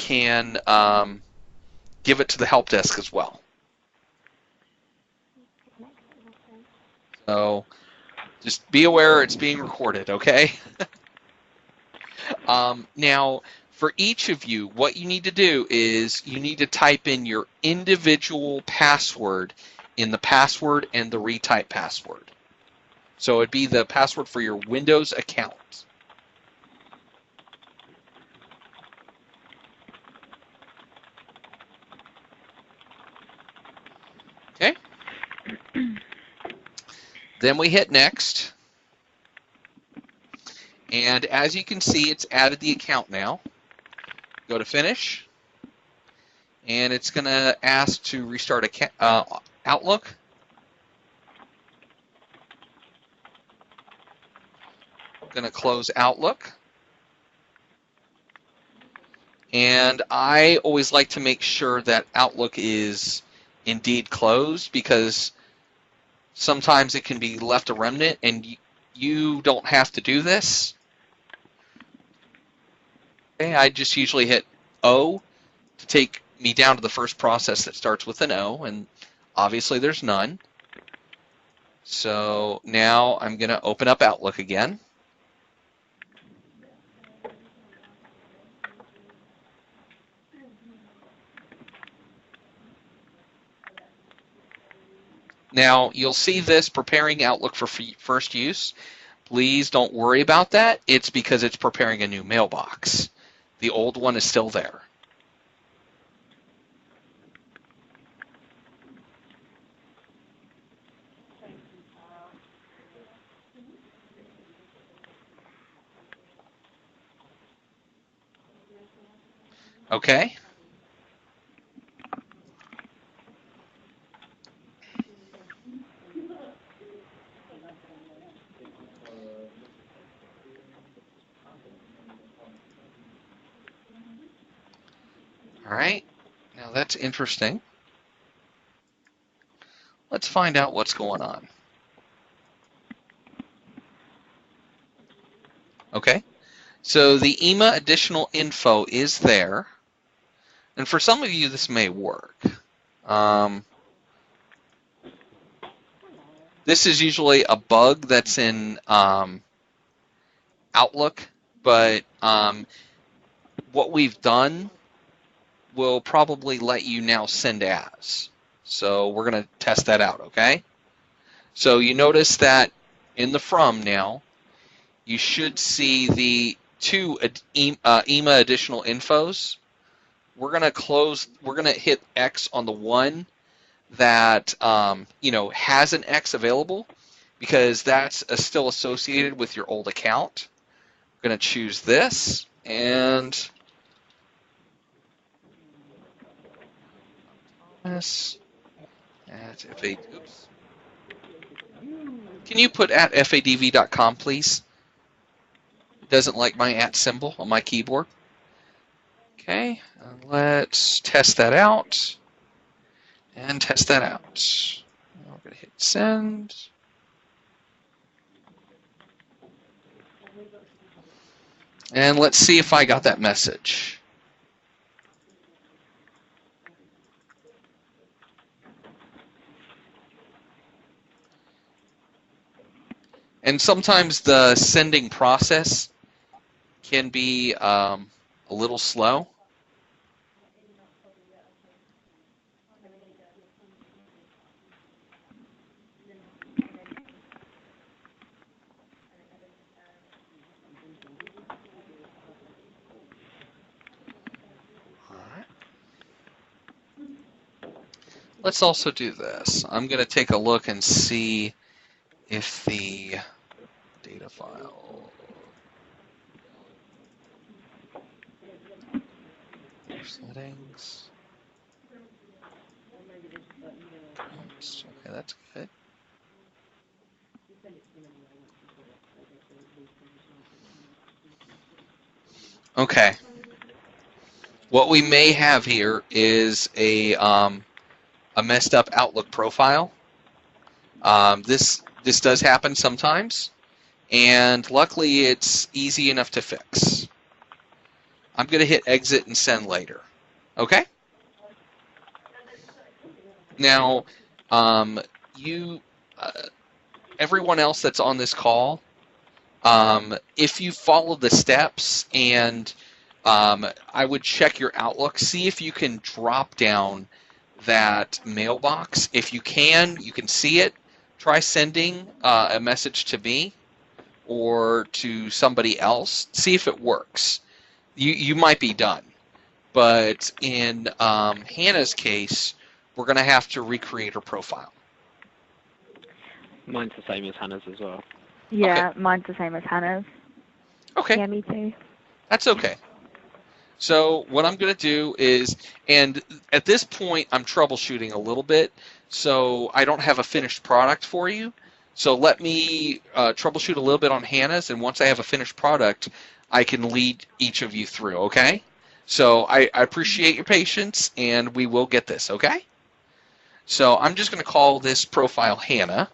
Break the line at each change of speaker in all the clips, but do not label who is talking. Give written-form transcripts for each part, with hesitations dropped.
can give it to the help desk as well. So just be aware it's being recorded, okay? Now, for each of you, what you need to do is you need to type in your individual password in the password and the retype password. So it'd be the password for your Windows account. Okay. Then we hit next. And as you can see, it's added the account now. Go to finish. And it's going to ask to restart Outlook. I'm going to close Outlook. And I always like to make sure that Outlook is indeed closed, because sometimes it can be left a remnant, and you don't have to do this. Okay, I just usually hit O to take me down to the first process that starts with an O, and obviously there's none. So now I'm going to open up Outlook again. Now you'll see this preparing Outlook for first use. Please don't worry about that. It's because it's preparing a new mailbox. The old one is still there. Okay. All right. Now that's interesting. Let's find out what's going on. Okay. So the EMA additional info is there. And for some of you, this may work. This is usually a bug that's in Outlook, but what we've done will probably let you now send as. So we're going to test that out, okay? So you notice that in the from now, you should see the two EMA additional infos. We're going to hit X on the one that has an X available, because that's still associated with your old account. I'm going to choose this, and Thomas at FA. Oops. Can you put at FADV.com, please? It doesn't like my at symbol on my keyboard. Okay, let's test that out. And test that out. We're going to hit send. And let's see if I got that message. And sometimes the sending process can be a little slow. Let's also do this. I'm going to take a look and see if the data file settings. Okay, that's good. Okay. What we may have here is a messed up Outlook profile. This does happen sometimes, and luckily it's easy enough to fix. I'm going to hit exit and send later. Okay? Now, you, everyone else that's on this call, if you follow the steps, and I would check your Outlook, see if you can drop down that mailbox. If you can see it, try sending a message to me or to somebody else. See if it works. You might be done. But in Hannah's case, we're going to have to recreate her profile.
Mine's the same as Hannah's as well.
Yeah,
Okay.
mine's the same as Hannah's.
Okay.
Yeah, me too.
That's okay. So what I'm going to do is, and at this point, I'm troubleshooting a little bit, so I don't have a finished product for you. So let me troubleshoot a little bit on Hannah's, and once I have a finished product, I can lead each of you through, okay? So I appreciate your patience, and we will get this, okay? So I'm just going to call this profile Hannah.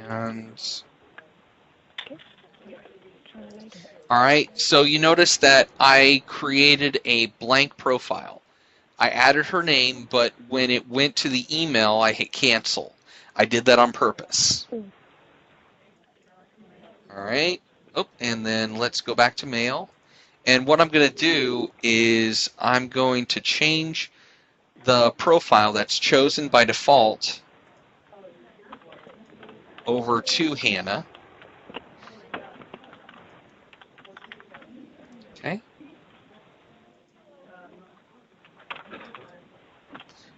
And all right, so you notice that I created a blank profile. I added her name, but when it went to the email, I hit cancel. I did that on purpose. All right. Oh, and then let's go back to mail. And what I'm going to do is I'm going to change the profile that's chosen by default over to Hannah. Okay.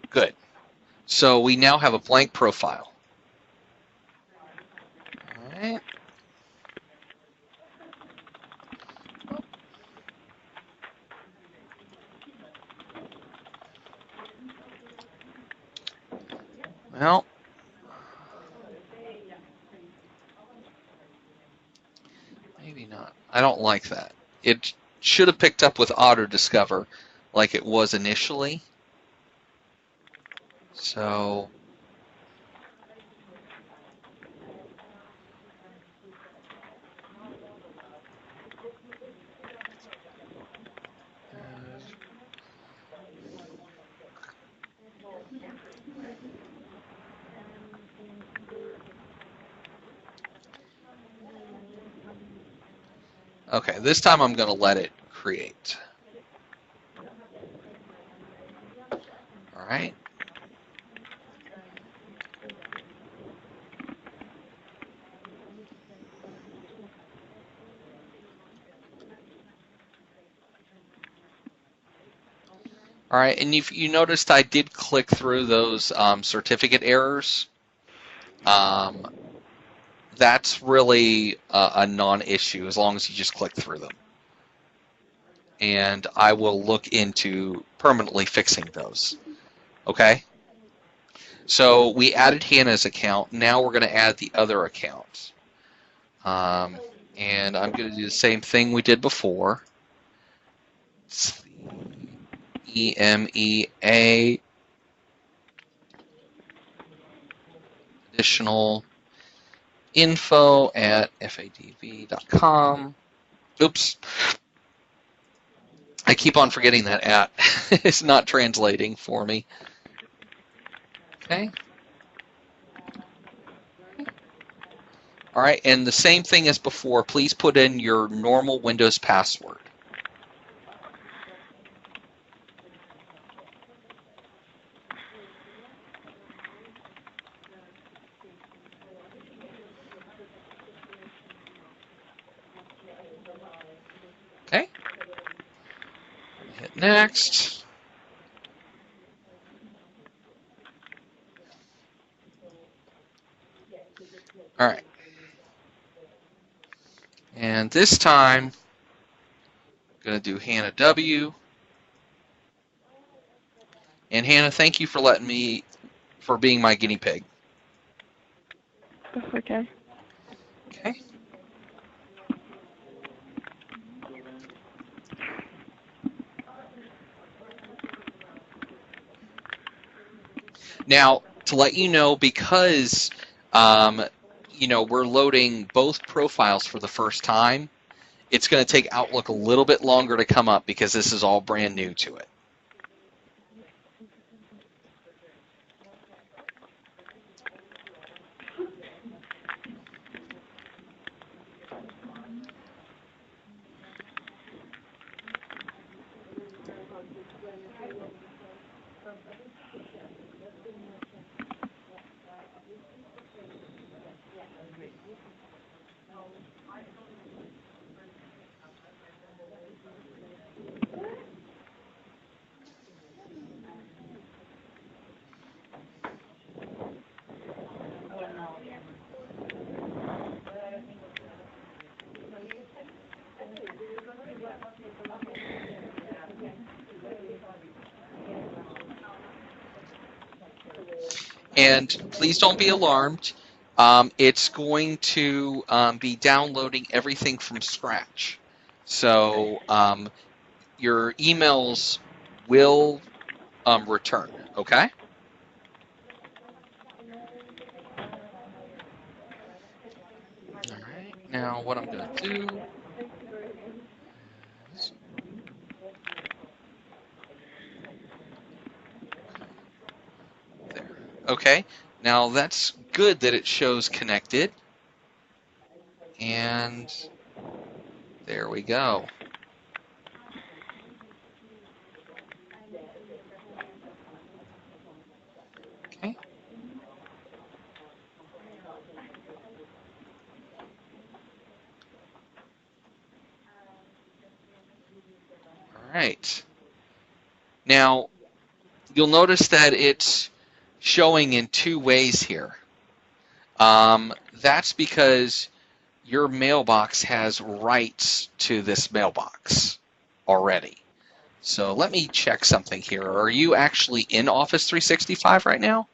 Good. So we now have a blank profile. All right. Well, maybe not. I don't like that. It should have picked up with Auto Discover like it was initially. So okay, this time I'm going to let it create. All right. All right, and if you noticed, I did click through those certificate errors. That's really a non-issue as long as you just click through them. And I will look into permanently fixing those. Okay? So we added Hannah's account. Now we're going to add the other account. And I'm going to do the same thing we did before. It's the EMEA additional info at fadv.com. Oops. I keep on forgetting that at. It's not translating for me. Okay. All right, and the same thing as before, please put in your normal Windows password. Okay. Hit next. All right. And this time, I'm going to do Hannah W. And Hannah, thank you for being my guinea pig.
That's okay.
Okay. Now, to let you know, because we're loading both profiles for the first time, it's going to take Outlook a little bit longer to come up because this is all brand new to it. And please don't be alarmed. It's going to be downloading everything from scratch. So your emails will return, okay? All right, now what I'm going to do is, there. Okay, now that's good that it shows connected. And there we go. Okay. All right. Now, you'll notice that it's showing in two ways here. That's because your mailbox has rights to this mailbox already. So let me check something here. Are you actually in Office 365 right now?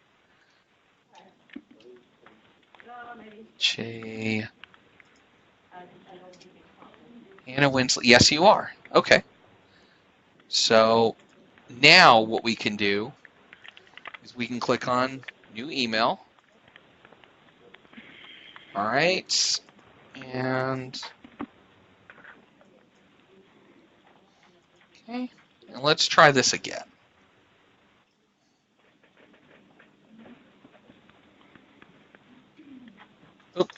Anna Winsley. Yes, you are. Okay. So now what we can do is we can click on New Email. All right. And okay. And let's try this again. Oop.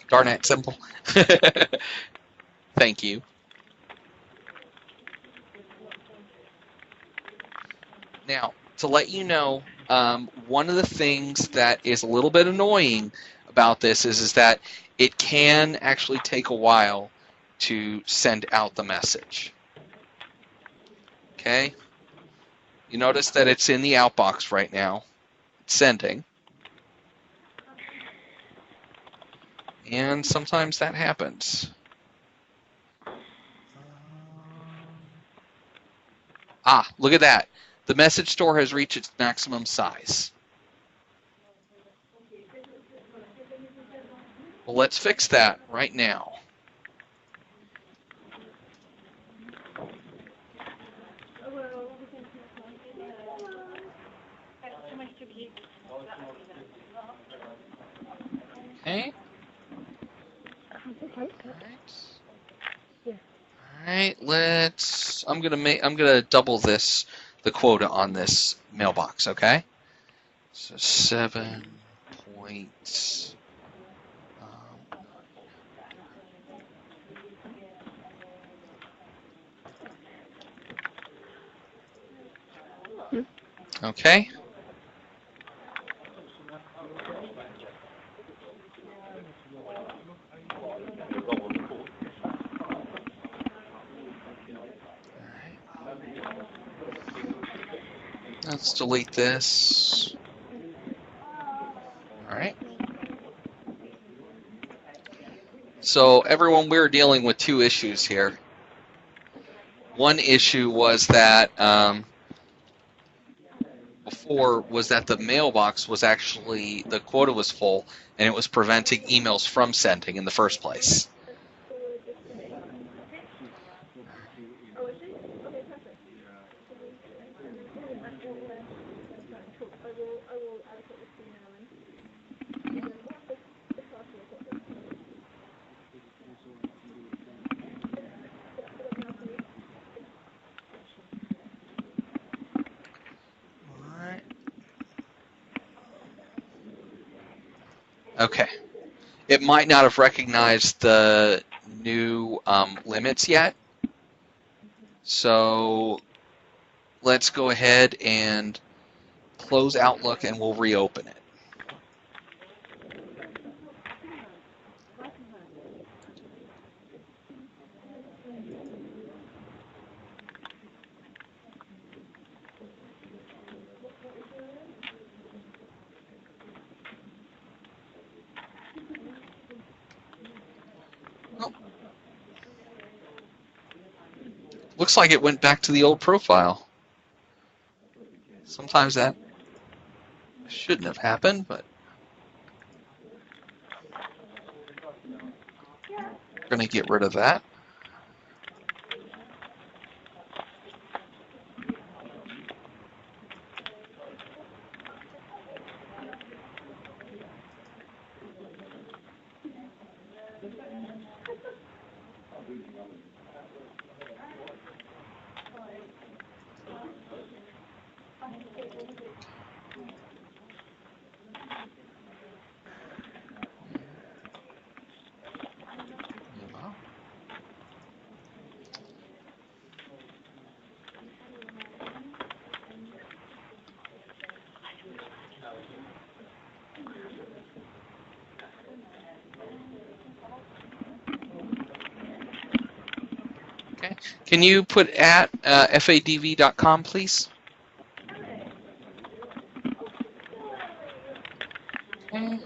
Darn it, simple. Thank you. Now, to let you know, one of the things that is a little bit annoying about this is that it can actually take a while to send out the message. Okay? You notice that it's in the outbox right now. It's sending. And sometimes that happens. Ah, look at that. The message store has reached its maximum size. Well, let's fix that right now. Okay. All right, I'm gonna double the quota on this mailbox, okay? So 7 points. Okay. Let's delete this. All right. So everyone, we're dealing with two issues here. One issue was that before was that the mailbox was actually, the quota was full and it was preventing emails from sending in the first place. Okay. It might not have recognized the new limits yet. So let's go ahead and close Outlook and we'll reopen it. Oh, looks like it went back to the old profile. Sometimes that shouldn't have happened, but we're going to get rid of that. Okay. Can you put at fadv.com, please? Okay.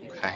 Okay.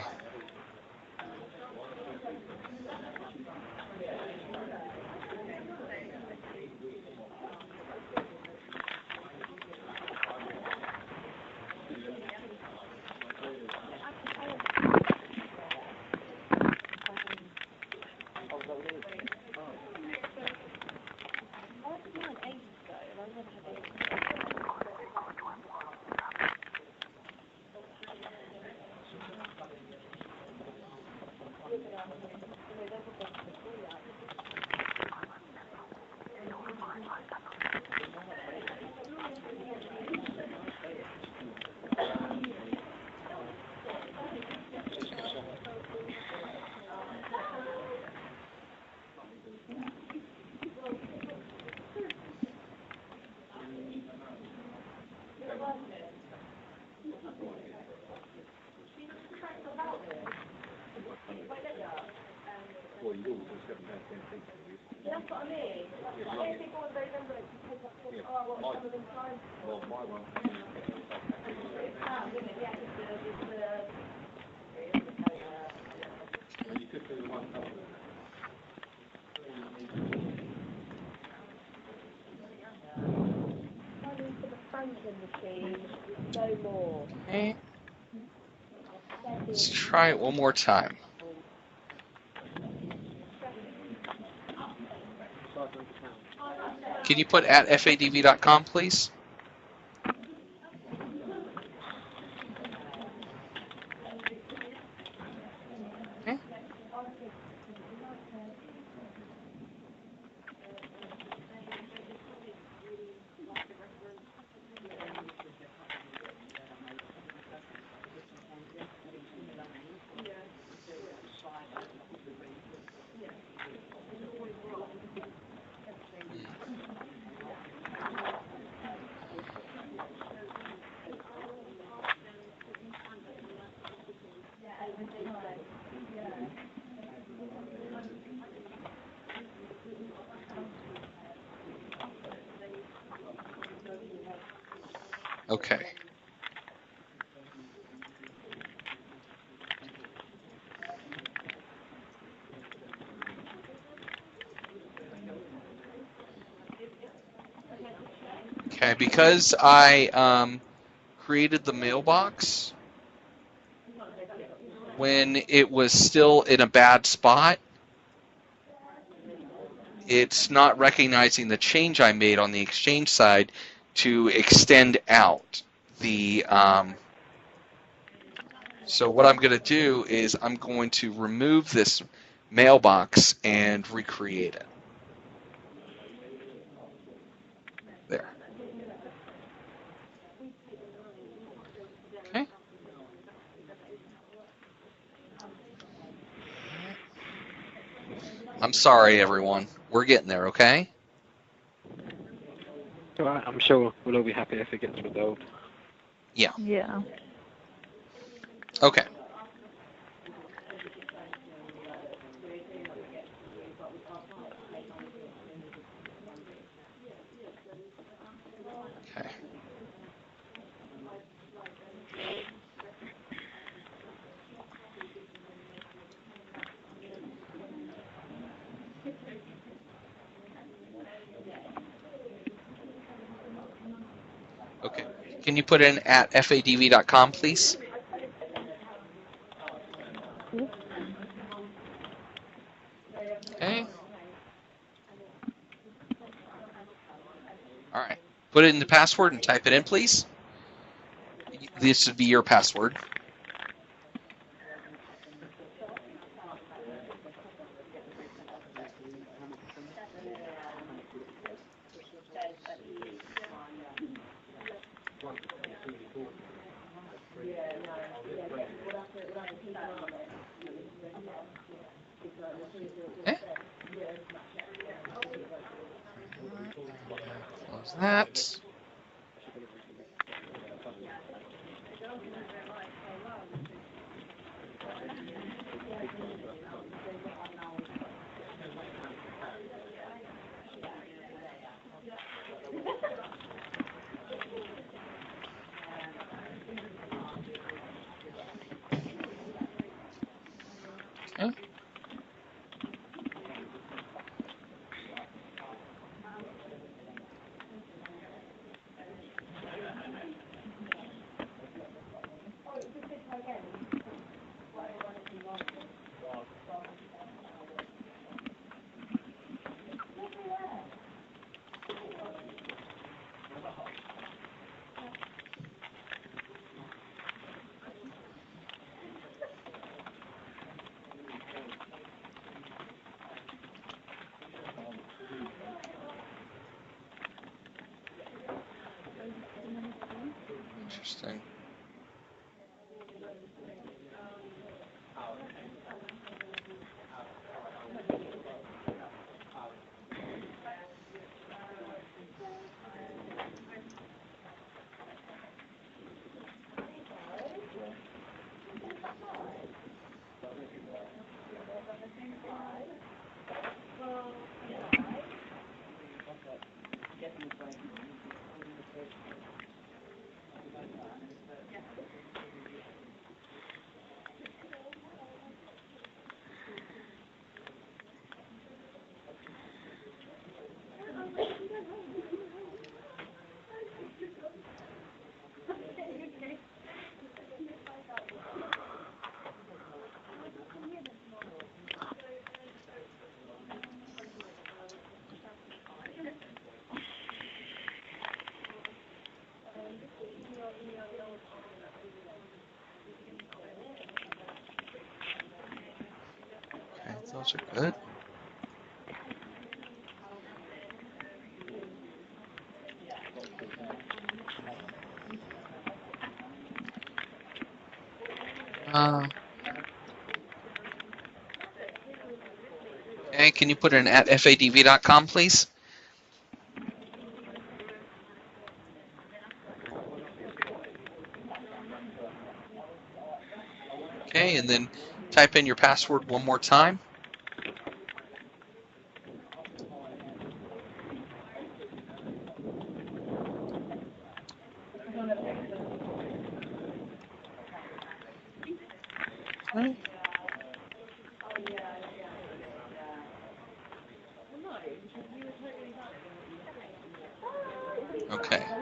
Okay. Let's try it one more time. Can you put at fadv.com, please? Okay. Okay. Okay, because I created the mailbox when it was still in a bad spot, it's not recognizing the change I made on the Exchange side to extend out the. So what I'm going to do is I'm going to remove this mailbox and recreate it. There. Okay. I'm sorry, everyone. We're getting there, okay?
All right, I'm sure we'll all be happy if it gets resolved.
Yeah.
Yeah.
Okay. Okay. Okay. Can you put in at fadv.com, please? Okay. All right. Put it in the password and type it in, please. This would be your password. Okay. Close that. Okay. Interesting. Okay, those are good. Okay, can you put in at fadv.com, please? Okay, and then type in your password one more time. Okay. Okay.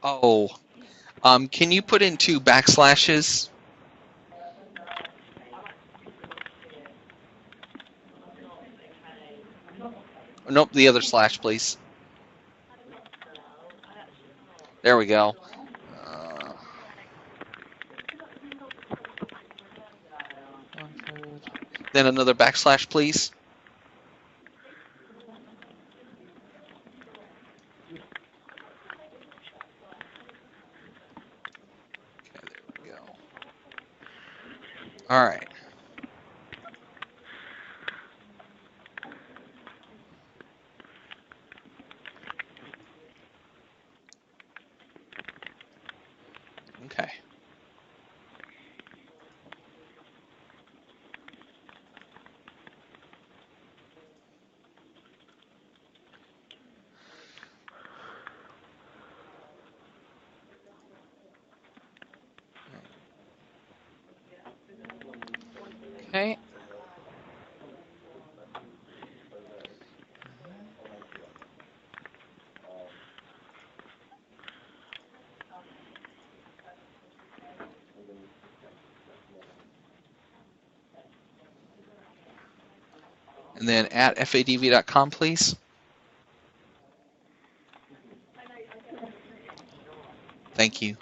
Oh, can you put in 2 backslashes? Nope, the other slash, please. There we go. Then another backslash, please. Okay, there we go. All right. Okay. Okay. And then at fadv.com, please. Thank you.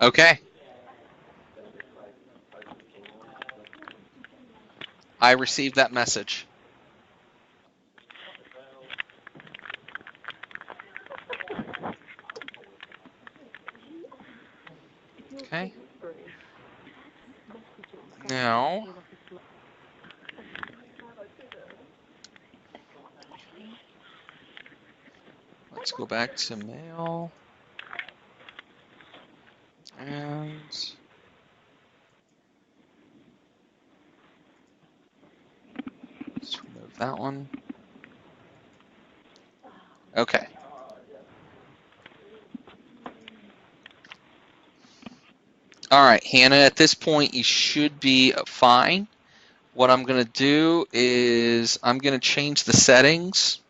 Okay. I received that message. Okay. Now, let's go back to mail. And let's remove that one. Okay. All right, Hannah, at this point, you should be fine. What I'm going to do is I'm going to change the settings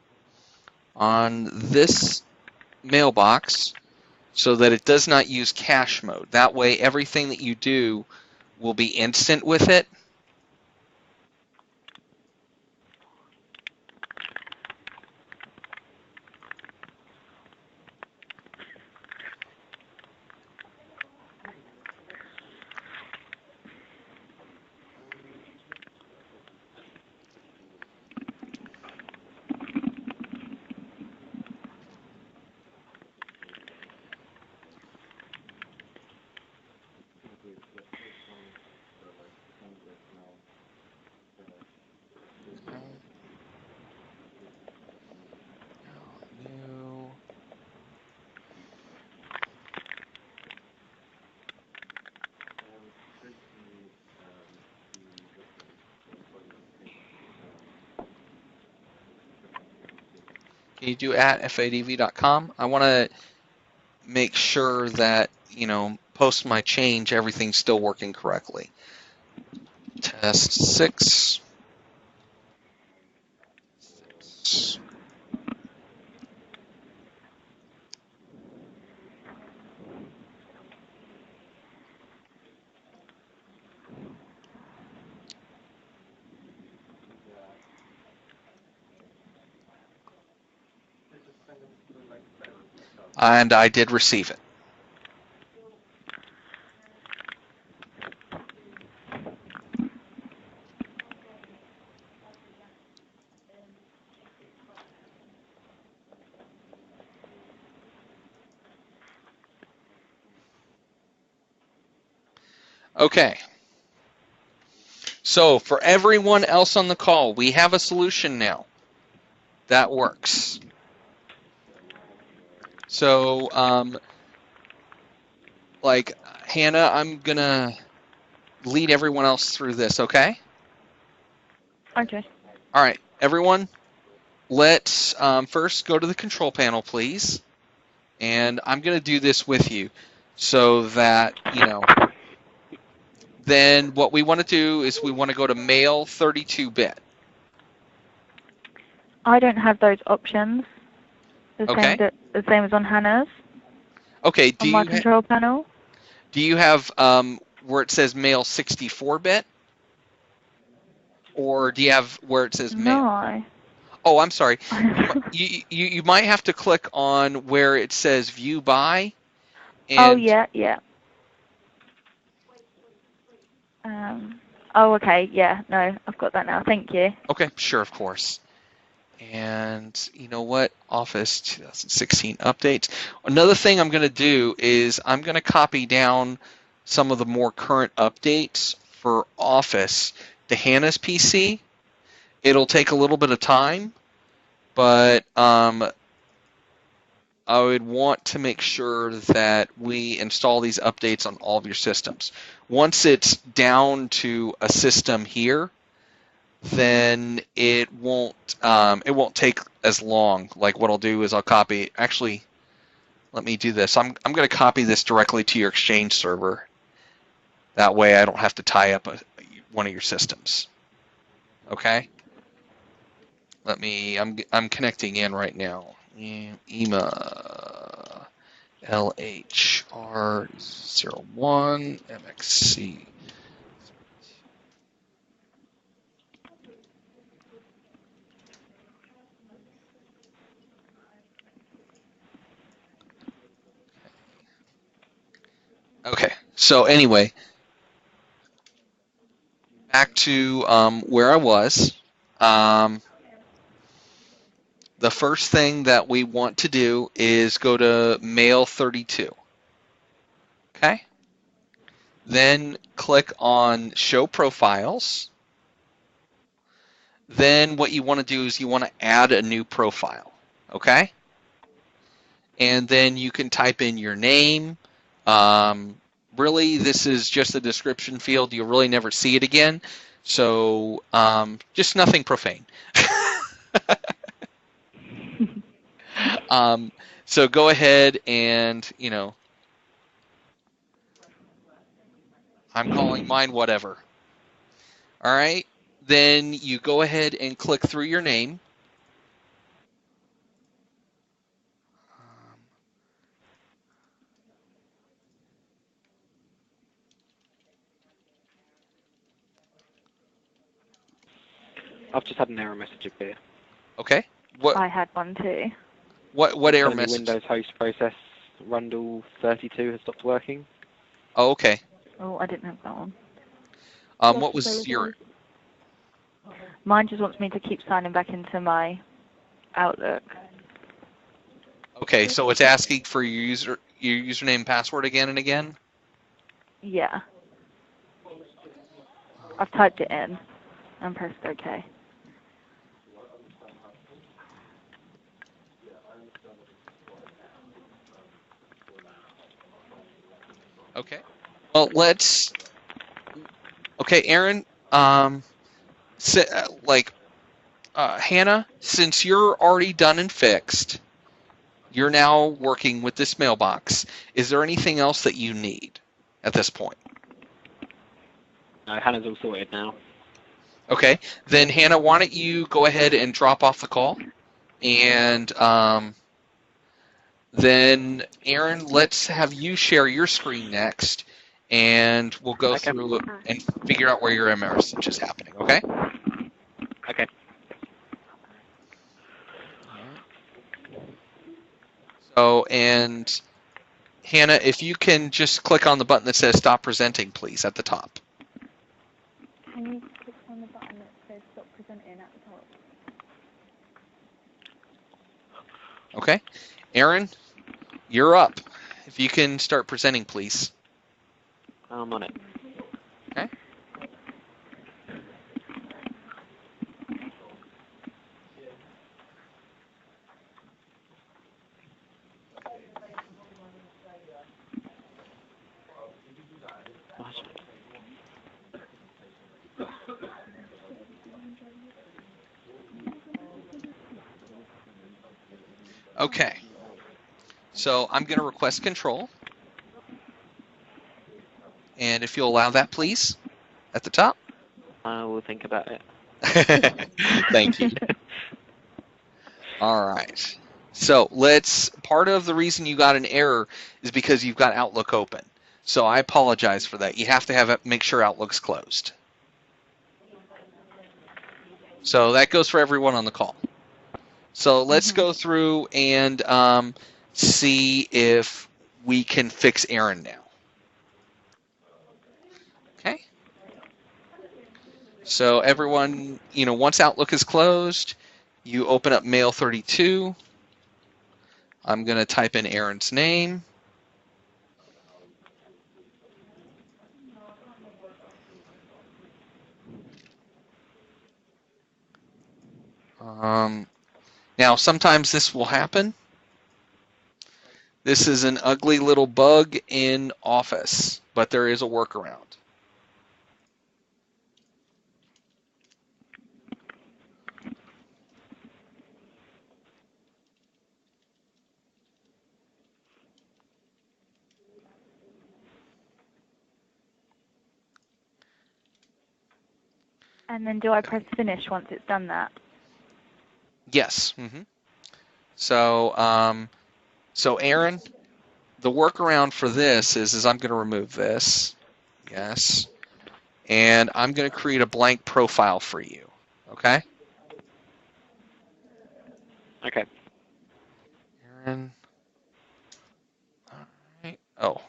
on this mailbox so that it does not use cache mode. That way, everything that you do will be instant with it. New. Can you do at fadv.com? I want to make sure that, post my change, everything's still working correctly. Test 6. And I did receive it. Okay. So for everyone else on the call, we have a solution now that works. So, like, Hannah, I'm going to lead everyone else through this, okay?
Okay.
All right, everyone, let's first go to the control panel, please. And I'm going to do this with you so that, then what we want to do is we want to go to male 32-bit.
I don't have those options.
Okay.
The same as on Hannah's.
Okay,
On my control panel.
do you have where it says male 64-bit? Or do you have where it says male?
No.
Oh, I'm sorry. You might have to click on where it says view by. And
Oh, yeah. Oh, okay. Yeah, no, I've got that now. Thank you.
Okay, sure, of course. And you know what? Office 2016 updates. Another thing I'm going to do is I'm going to copy down some of the more current updates for Office to Hannah's PC. It'll take a little bit of time, but I would want to make sure that we install these updates on all of your systems. Once it's down to a system here, then it won't take as long. Like what I'll do is I'll copy. Actually, let me do this. I'm going to copy this directly to your Exchange server. That way, I don't have to tie up one of your systems. Okay. Let me. I'm connecting in right now. EMA LHR01 MXC. Okay, so anyway, back to where I was. The first thing that we want to do is go to male 32. Okay? Then click on show profiles. Then what you want to do is you want to add a new profile. Okay? And then you can type in your name. Really, this is just a description field. You'll really never see it again. So just nothing profane. So go ahead and, I'm calling mine whatever. All right. Then you go ahead and click through your name.
I've just had an error message appear.
Okay. What?
I had one too.
What error
Telling me
message?
Windows host process Rundle 32 has stopped working.
Oh, okay.
Oh, I didn't have that one.
What was your?
Mine just wants me to keep signing back into my Outlook.
Okay, so it's asking for your username and password again and again?
Yeah. I've typed it in and pressed OK.
Okay. Well, let's. Okay, Aaron. Hannah, since you're already done and fixed, you're now working with this mailbox. Is there anything else that you need at this point?
No, Hannah's all sorted now.
Okay. Then Hannah, why don't you go ahead and drop off the call? And then, Aaron, let's have you share your screen next, and we'll go
Okay.
through and figure out where your error message is happening, okay?
Okay.
So, and Hannah, if you can just click on the button that says Stop Presenting, please, at the top.
Can you click on the button that says stop presenting at the top?
Okay. Aaron, you're up. If you can start presenting, please.
I'm on it.
Okay. Okay. So I'm going to request control. And if you'll allow that, please, at the top.
I will think about it.
Thank you. All right. So part of the reason you got an error is because you've got Outlook open. So I apologize for that. You have to make sure Outlook's closed. So that goes for everyone on the call. So let's go through and see if we can fix Aaron now. Okay. So everyone, once Outlook is closed, you open up Mail 32. I'm going to type in Aaron's name. Now, sometimes this will happen. This is an ugly little bug in Office, but there is a workaround.
And then do I press finish once it's done that?
Yes. So, so Aaron, the workaround for this is I'm going to remove this. Yes. And I'm going to create a blank profile for you. Okay?
Okay.
Aaron. All right. Oh.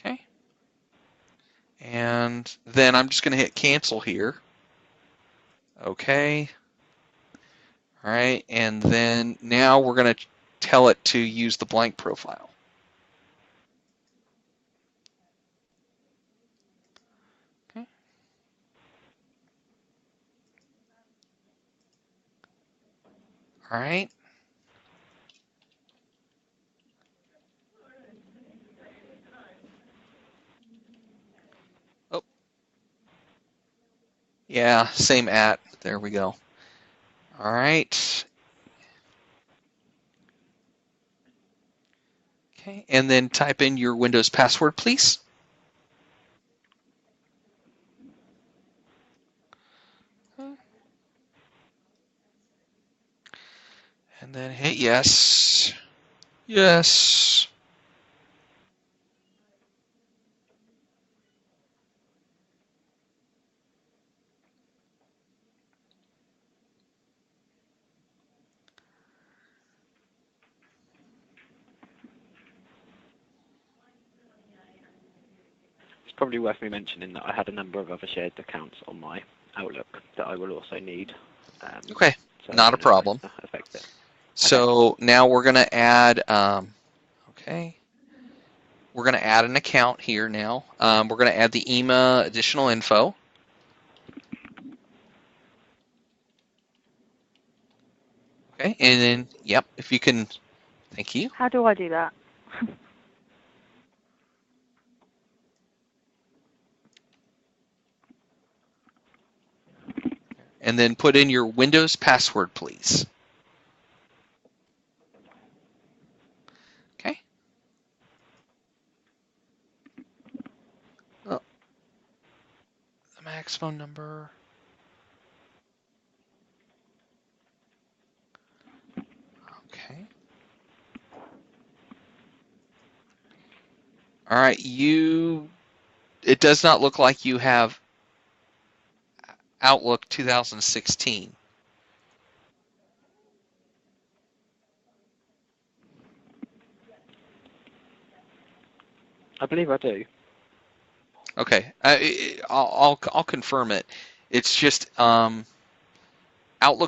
Okay. And then I'm just going to hit cancel here. Okay. All right. And then now we're going to tell it to use the blank profile. Okay. All right. Oh. Yeah, same at. There we go. All right. Okay, and then type in your Windows password, please. And then hit yes. Yes.
It's probably worth me mentioning that I had a number of other shared accounts on my Outlook that I will also need.
Okay,
So
not a problem.
affect it.
So now we're going to add, okay, we're going to add an account here now. We're going to add the EMA additional info. Okay, and then, yep, if you can, thank you.
How do I do that?
And then put in your Windows password, please. Okay, fax phone number. Okay. All right, it does not look like you have Outlook 2016.
I believe I do.
Okay, I'll confirm it. It's just Outlook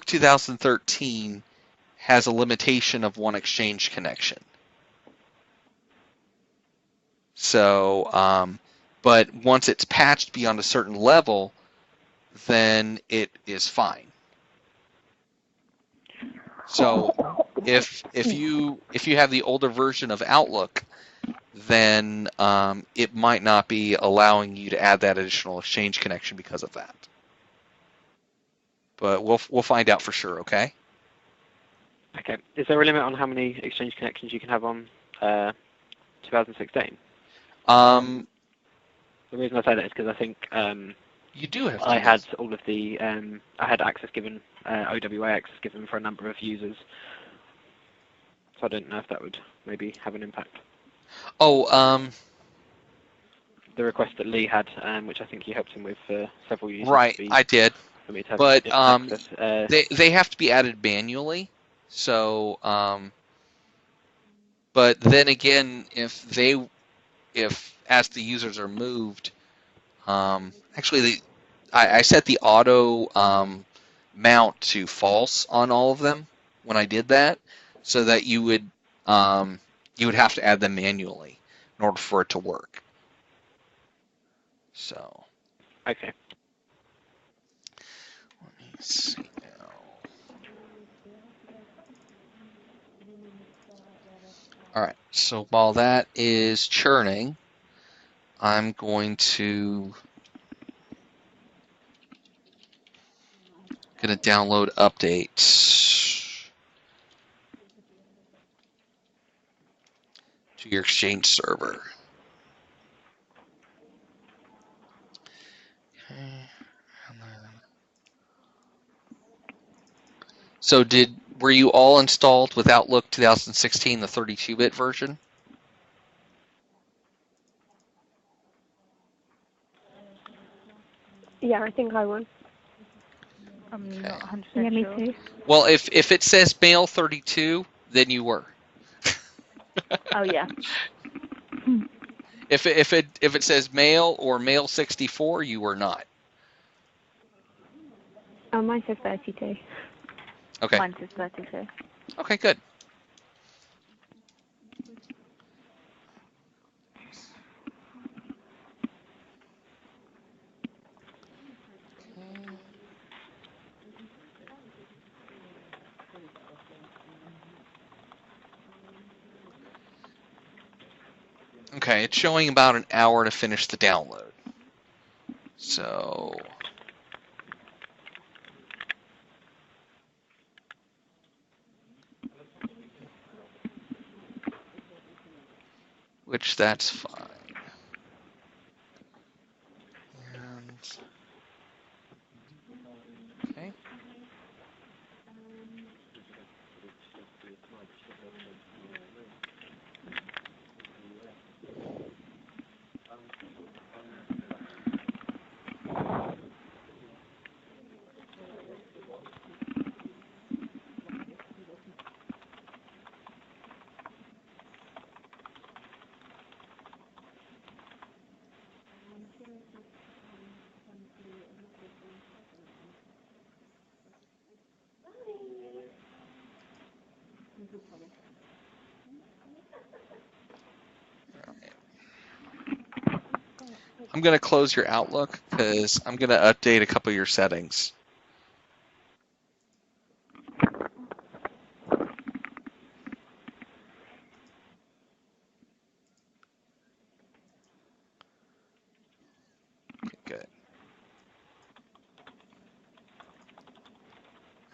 2013 has a limitation of one Exchange connection. So, but once it's patched beyond a certain level, then it is fine. So if you have the older version of Outlook, then it might not be allowing you to add that additional Exchange connection because of that. But we'll find out for sure. Okay.
Okay. Is there a limit on how many Exchange connections you can have on 2016? The reason I say that is because I think
you do have.
I had all of the I had access given, OWA access given for a number of users, so I don't know if that would maybe have an impact.
Oh,
the request that Lee had, which I think you helped him with for several users.
Right, I did.
For me to have
but
access.
they have to be added manually. So, but then again, if as the users are moved, actually, I set the auto mount to false on all of them when I did that, so that you would have to add them manually in order for it to work. So.
Okay.
Let me see now. All right. So while that is churning, I'm going to download updates to your Exchange server. Okay. So were you all installed with Outlook 2016, the 32-bit version?
Yeah, I think I was.
I'm not 100%
Yeah, me
sure.
too.
Well, if it says Mail 32, then you were.
Oh yeah.
If it says Mail or Mail 64, you were not.
Oh, mine says 32.
Okay.
Mine says 32.
Okay, good. Okay, it's showing about an hour to finish the download. So, which that's fine. And, okay. I'm going to close your Outlook because I'm going to update a couple of your settings. Okay, good.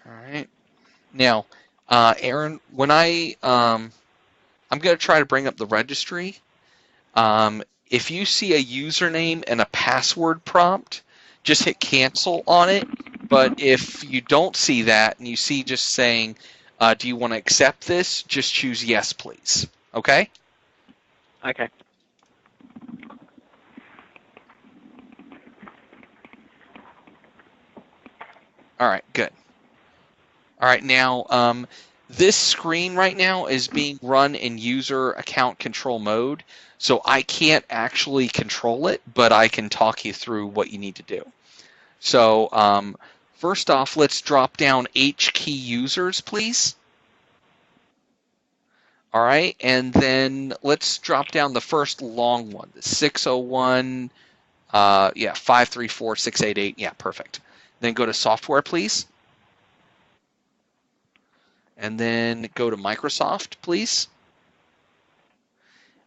All right. Now, Aaron, when I'm going to try to bring up the registry. If you see a username and a password prompt, just hit cancel on it. But if you don't see that and you see just saying, do you want to accept this, just choose yes, please. Okay?
Okay.
All right, good. All right, now this screen right now is being run in user account control mode, so I can't actually control it, but I can talk you through what you need to do. So first off, let's drop down H key users, please. All right, and then let's drop down the first long one, the 601, 534 688. Yeah, perfect. Then go to software, please. And then go to Microsoft, please.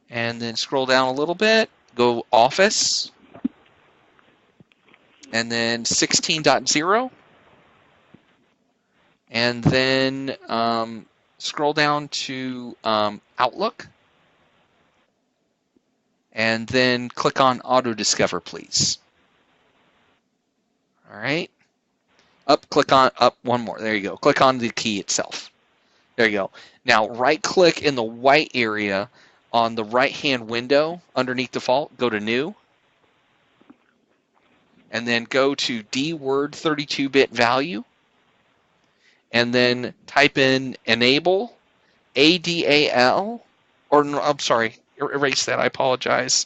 And then scroll down a little bit, go Office, and then 16.0. And then scroll down to Outlook. And then click on Auto Discover, please. All right. Click on one more. There you go. Click on the key itself. There you go. Now right-click in the white area on the right-hand window underneath Default. Go to New. And then go to DWORD 32-bit value. And then type in Enable, ADAL, or no, I'm sorry, erase that. I apologize.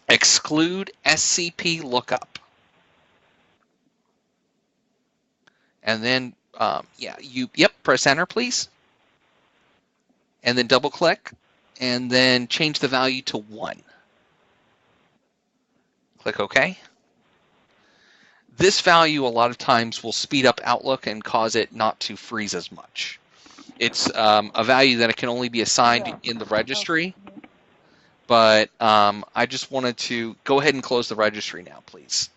Exclude SCP lookup. And then, press enter, please. And then double click, and then change the value to 1. Click OK. This value a lot of times will speed up Outlook and cause it not to freeze as much. It's a value that it can only be assigned in the registry, but I just wanted to go ahead and close the registry now, please.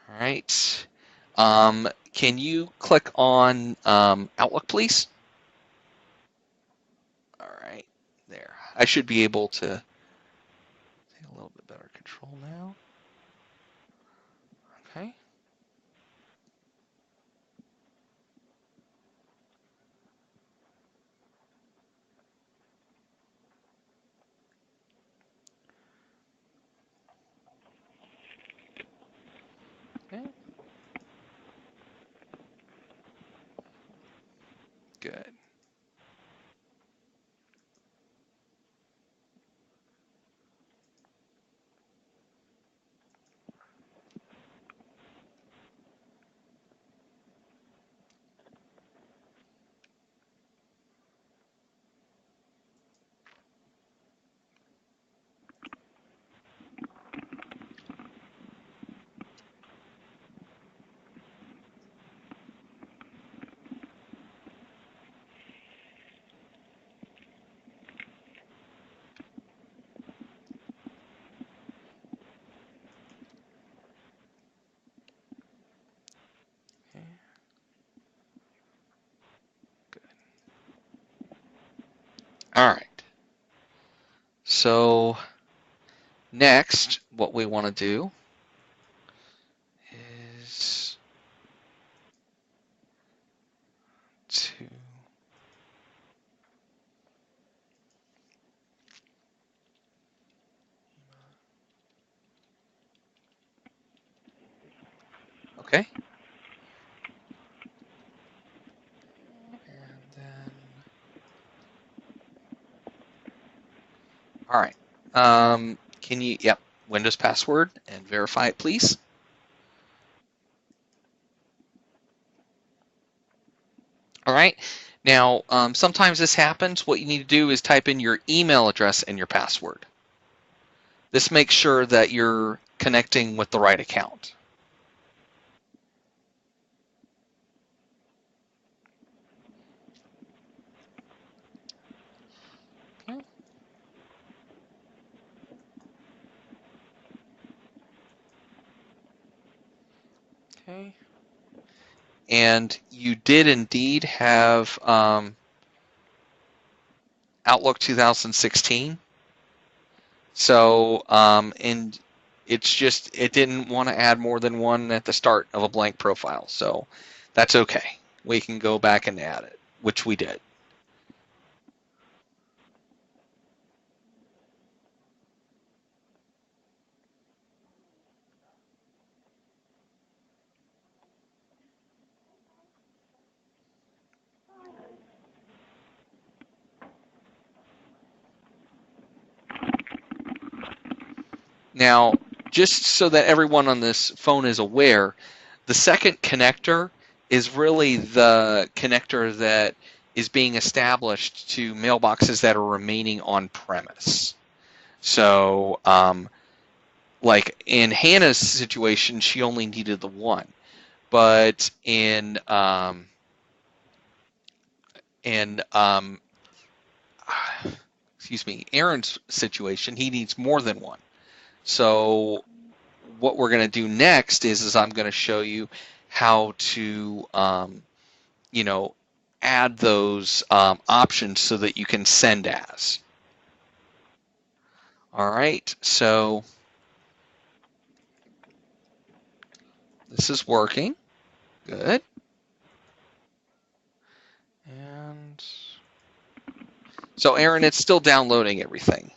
All right. Can you click on Outlook, please? All right, there. I should be able to take a little bit better control now. Okay. Okay. Good. Okay. Good. All right. So next, what we want to do is to okay. And then all right. Can you Windows password and verify it, please? All right. Now, sometimes this happens. What you need to do is type in your email address and your password. This makes sure that you're connecting with the right account. Okay. Okay. And you did indeed have Outlook 2016. So, and it's just, it didn't want to add more than one at the start of a blank profile. So that's okay. We can go back and add it, which we did. Now, just so that everyone on this phone is aware, the second connector is really the connector that is being established to mailboxes that are remaining on premise. So, like in Hannah's situation, she only needed the one, but in excuse me, Aaron's situation, he needs more than one. So what we're going to do next is I'm going to show you how to, you know, add those options so that you can send as. All right, so this is working. Good. And so Aaron, it's still downloading everything.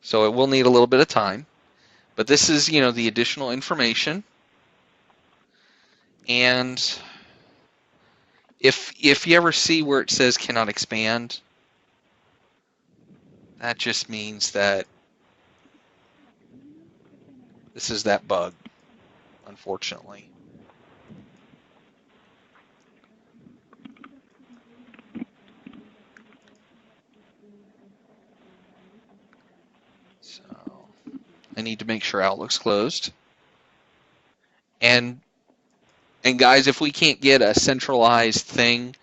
So it will need a little bit of time. But this is, you know, the additional information. And if you ever see where it says cannot expand, that just means that this is that bug, unfortunately. So I need to make sure Outlook's closed. And guys, if we can't get a centralized thing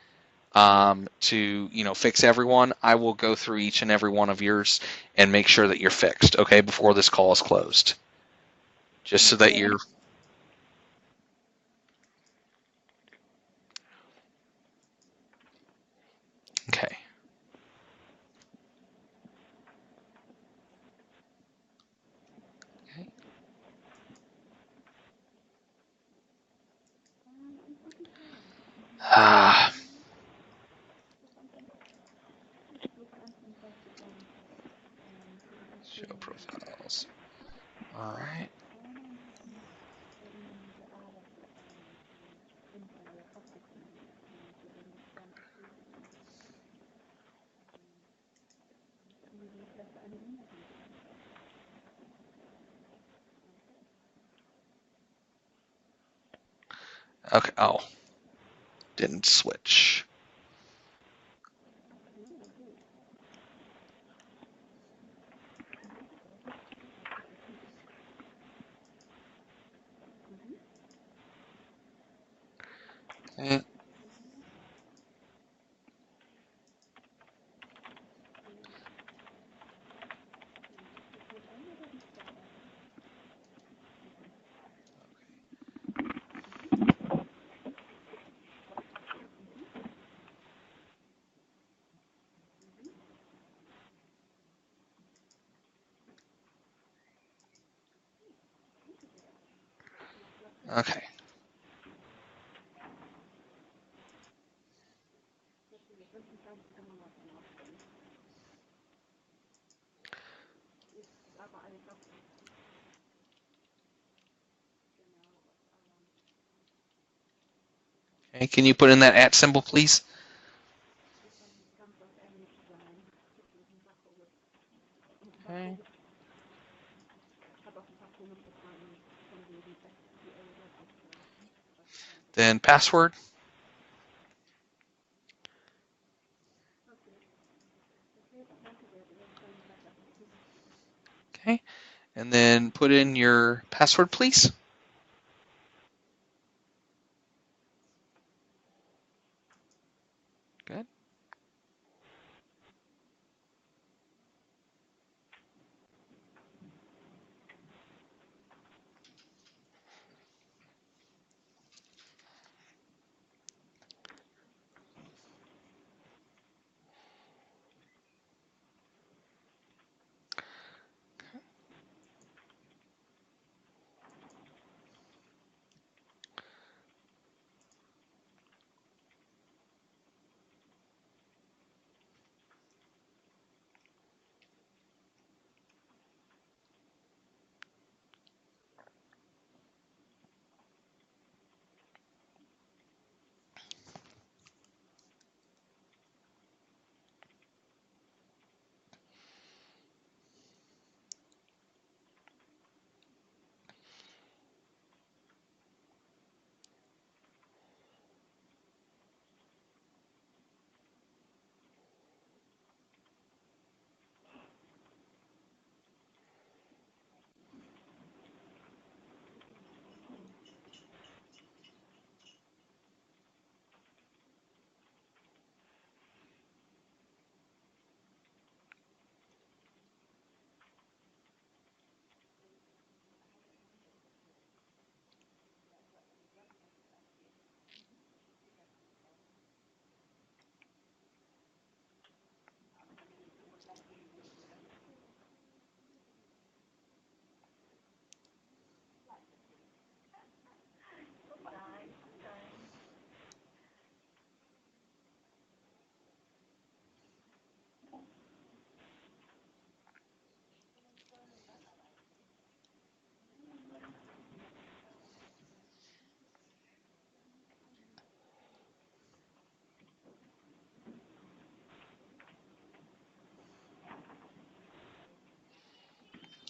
to, you know, fix everyone, I will go through each and every one of yours and make sure that you're fixed, okay, before this call is closed. Just so that you're... Okay. Okay. Show profiles. All right. Okay. Oh, didn't switch. Okay. Okay. Okay. Can you put in that @ symbol, please? Okay. Then password. Okay. And then put in your password, please. Good.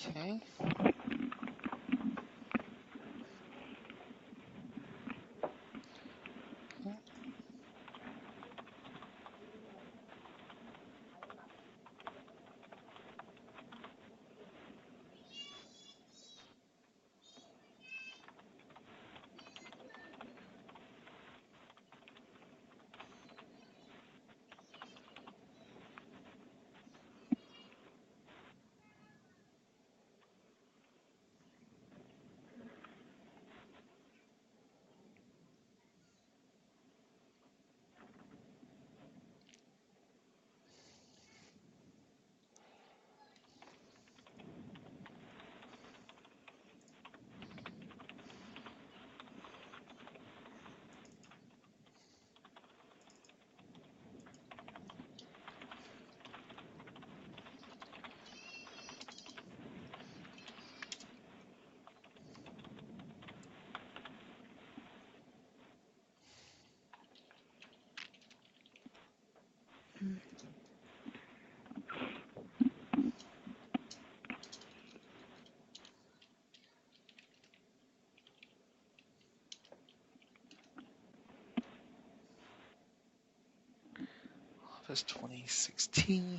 Okay. Office 2016.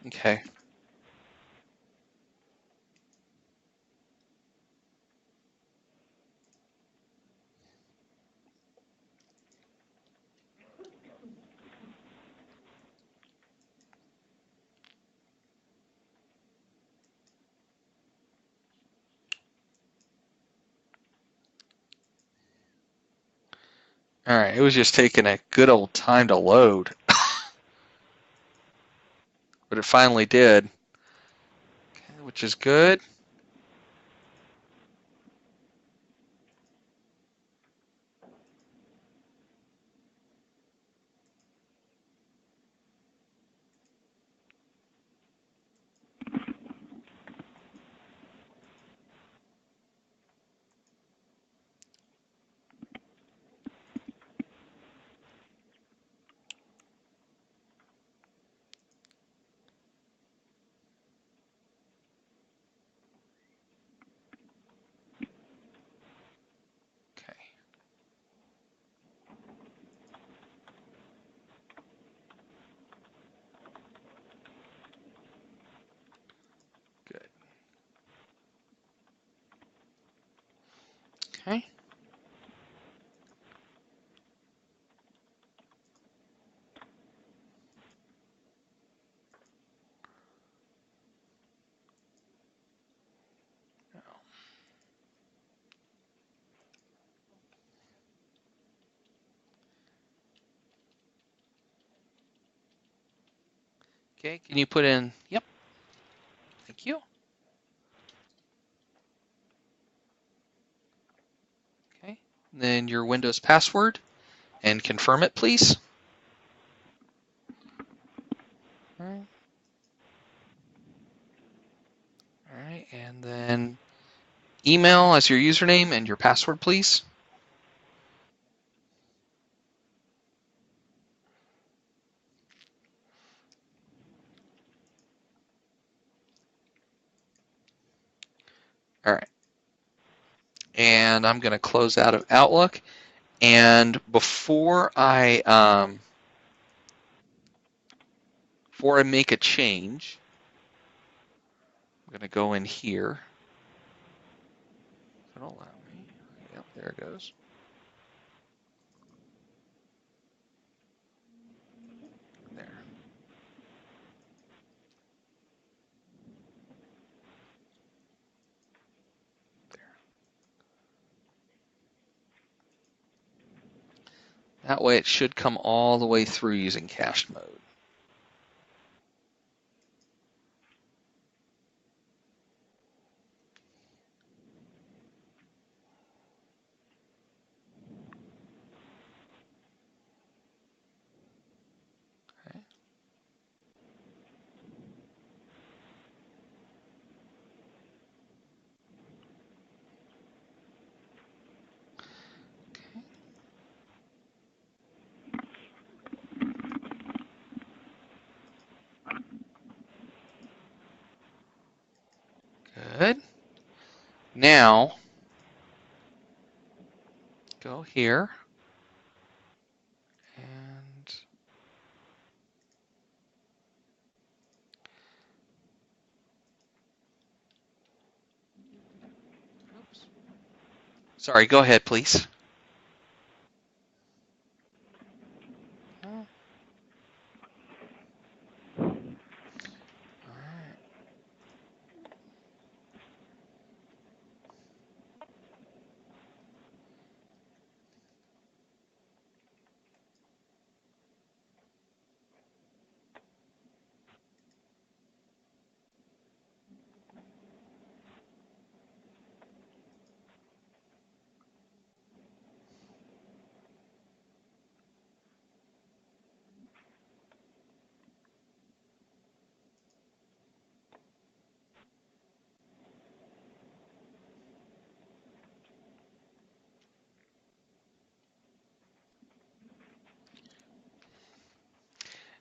Okay. All right. It was just taking a good old time to load, but it finally did, okay, which is good. Okay. Good. Okay. Okay. Can you put in? Yep. Thank you. Okay. Then your Windows password and confirm it, please. All right. All right. And then email as your username and your password, please. All right. And I'm going to close out of Outlook. And before I make a change, I'm going to go in here. It'll allow me. Yep, there it goes. There. That way it should come all the way through using cached mode. Good. Now, go here and oops. Sorry, go ahead, please.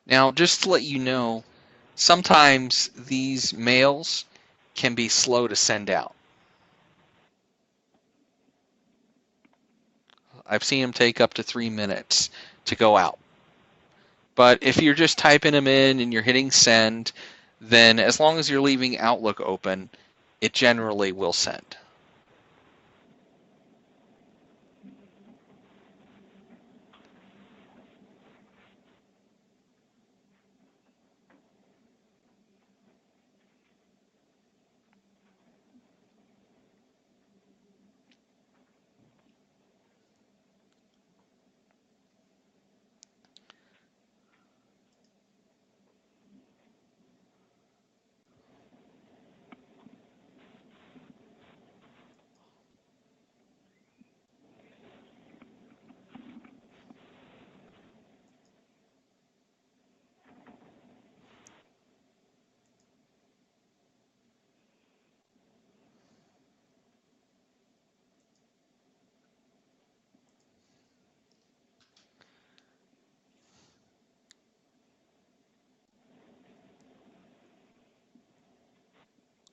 Now, just to let you know, sometimes these mails can be slow to send out. I've seen them take up to 3 minutes to go out. But if you're just typing them in and you're hitting send, then as long as you're leaving Outlook open, it generally will send.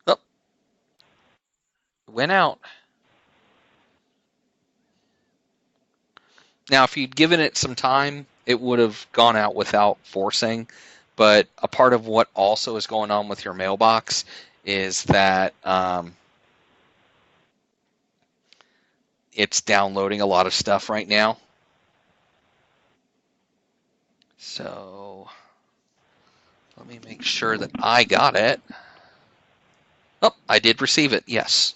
Oh, went out. Now, if you'd given it some time, it would have gone out without forcing. But a part of what also is going on with your mailbox is that it's downloading a lot of stuff right now. So let me make sure that I got it. Oh, I did receive it, yes.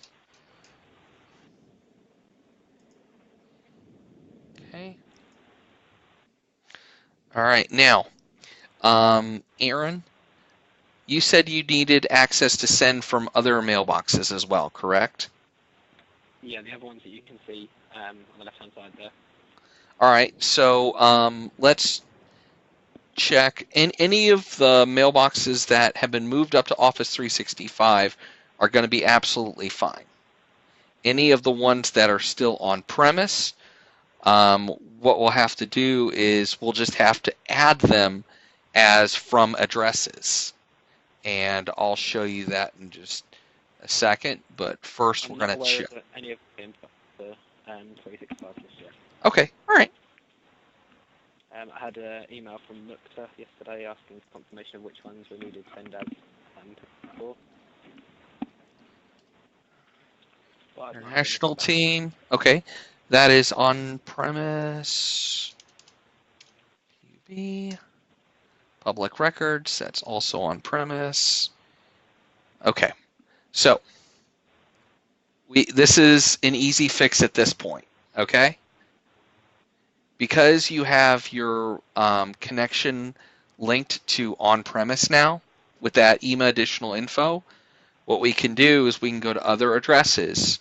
Okay. All right, now, Aaron, you said you needed access to send from other mailboxes as well, correct?
Yeah, the other ones that you can see on the left-hand side there.
All right, so let's check. In any of the mailboxes that have been moved up to Office 365 are going to be absolutely fine. Any of the ones that are still on premise, what we'll have to do is we'll just have to add them as from addresses. And I'll show you that in just a second, but first we're going to check.
Any of them the 365 just yet.
Okay, all right.
I had an email from Mukta yesterday asking for confirmation of which ones we needed to send as for.
International team. Okay, that is on premise. UB. Public records. That's also on premise. Okay, so this is an easy fix at this point. Okay, because you have your connection linked to on-premise now with that EMA additional info, what we can do is we can go to other addresses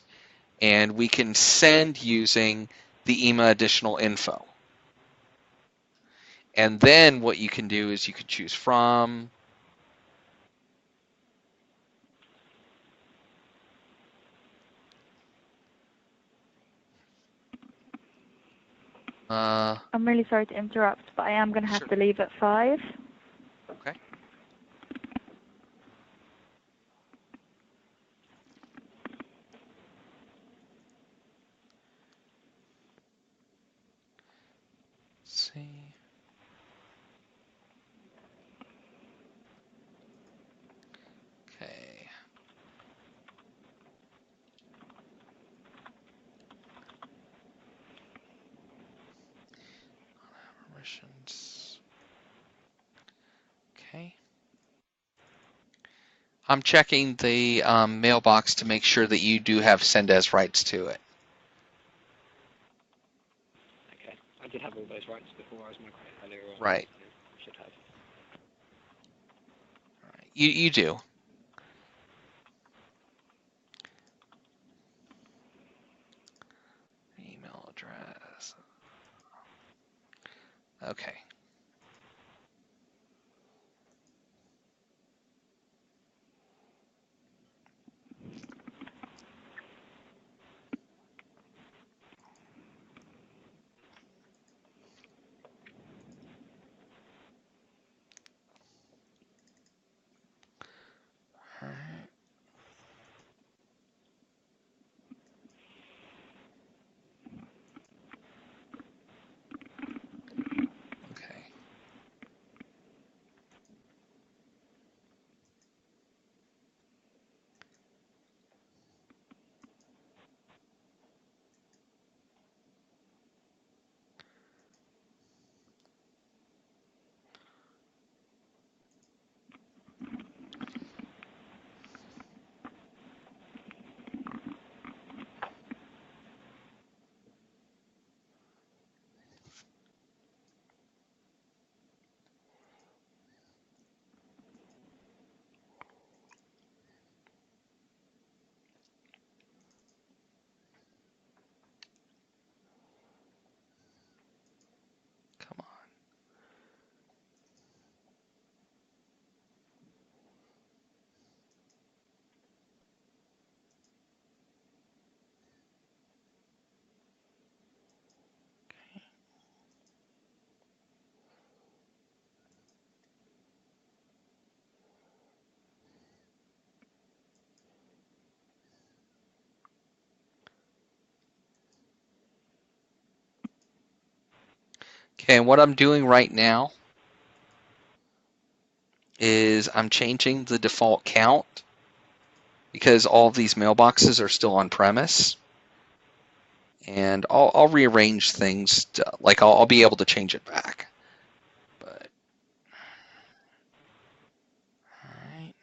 and we can send using the EMA additional info. And then what you can do is you can choose from,
I'm really sorry to interrupt, but I am going to have
Sure.
to leave at 5.
okay. Let's see. Okay. Permissions. Okay. I'm checking the mailbox to make sure that you do have send as rights to it.
Okay. I did have all those rights before I was migrated earlier on.
Right.
So I should have.
All right. You do. Email address. Okay. All right. Okay. Come on. Okay, and what I'm doing right now is I'm changing the default count because all of these mailboxes are still on premise. And I'll rearrange things to, like I'll be able to change it back. But all right.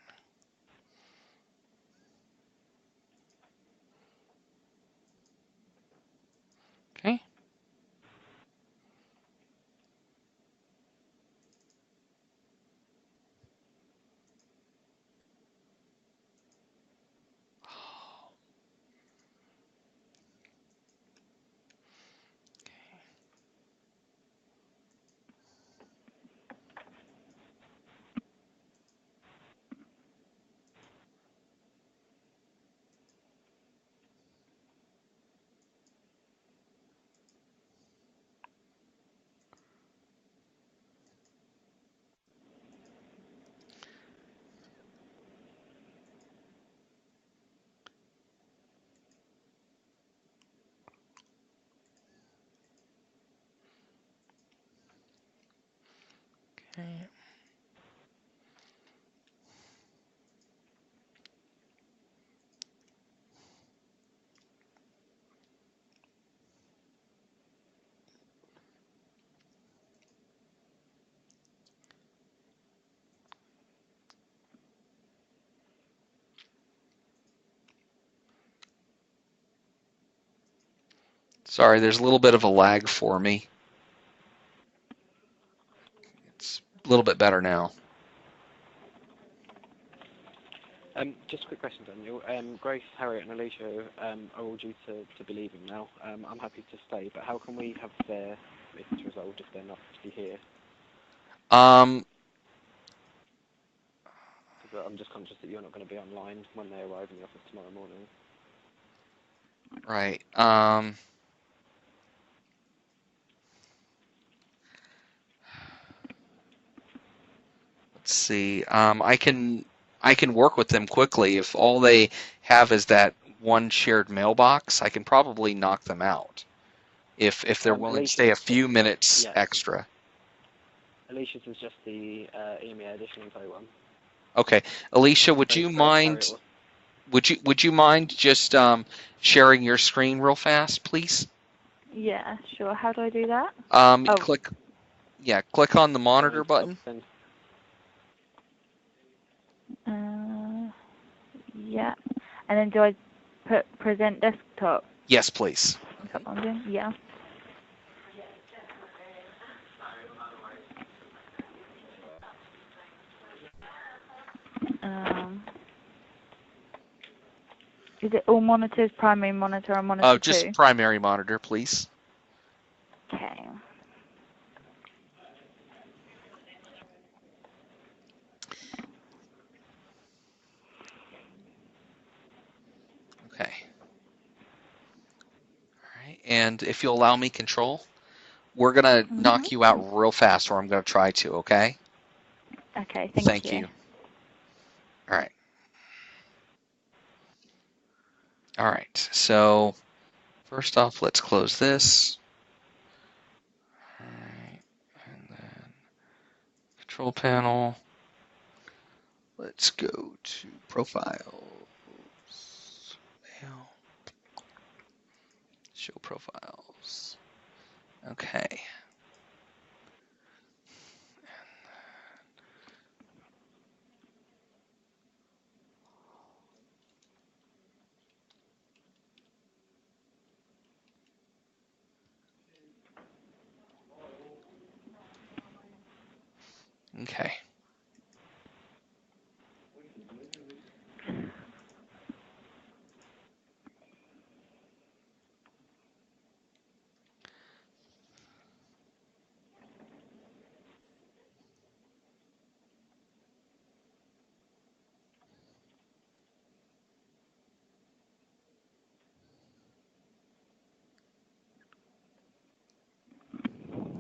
Okay. Okay. Sorry, there's a little bit of a lag for me. little bit better now.
Just a quick question, Daniel. Grace, Harriet, and Alicia are all due to be leaving now. I'm happy to stay, but how can we have their issues resolved if they're not actually here?
Um,
'Cause I'm just conscious that you're not going to be online when they arrive in the office tomorrow morning.
right. Let's see. I can work with them quickly. If all they have is that one shared mailbox, I can probably knock them out. If they're willing to stay a few minutes
Yes.
extra.
Alicia's is just the EMEA edition info one.
Okay, Alicia, would
Grace,
you
Harriet,
mind? Would you mind just sharing your screen real fast, please?
Yeah, sure. How do I do that?
Click. Yeah, click on the monitor button.
Yeah. And then do I put present desktop?
Yes, please.
Is that what I'm doing? Yeah. Is it all monitors, primary monitor, or monitor
Oh, just
2?
primary monitor, please.
Okay.
Okay. All right, and if you'll allow me control, we're gonna knock you out real fast, or I'm gonna try to. Okay.
Okay.
Thank you. All right. All right. So first off, let's close this. All right, and then control panel. Let's go to profiles. Mail. Show profiles. Okay. Okay.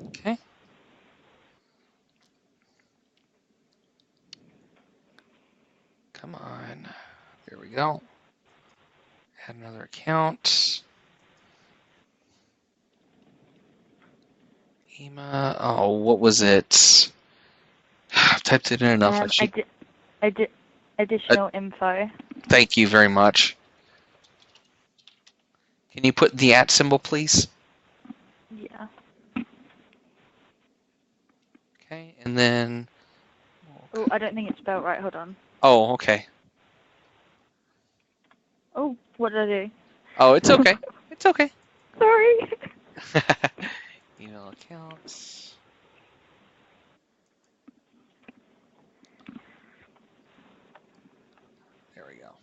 Okay. Come on. There we go. Add another account. EMA. Oh, what was it? I've typed it in enough.
Additional info.
Thank you very much. Can you put the @ symbol, please?
Yeah.
Okay, and then.
Oh, I don't think it's spelled right. Hold on.
Oh, okay.
Oh, what did I do?
Oh, it's okay. It's okay.
Sorry.
Email accounts. There we go.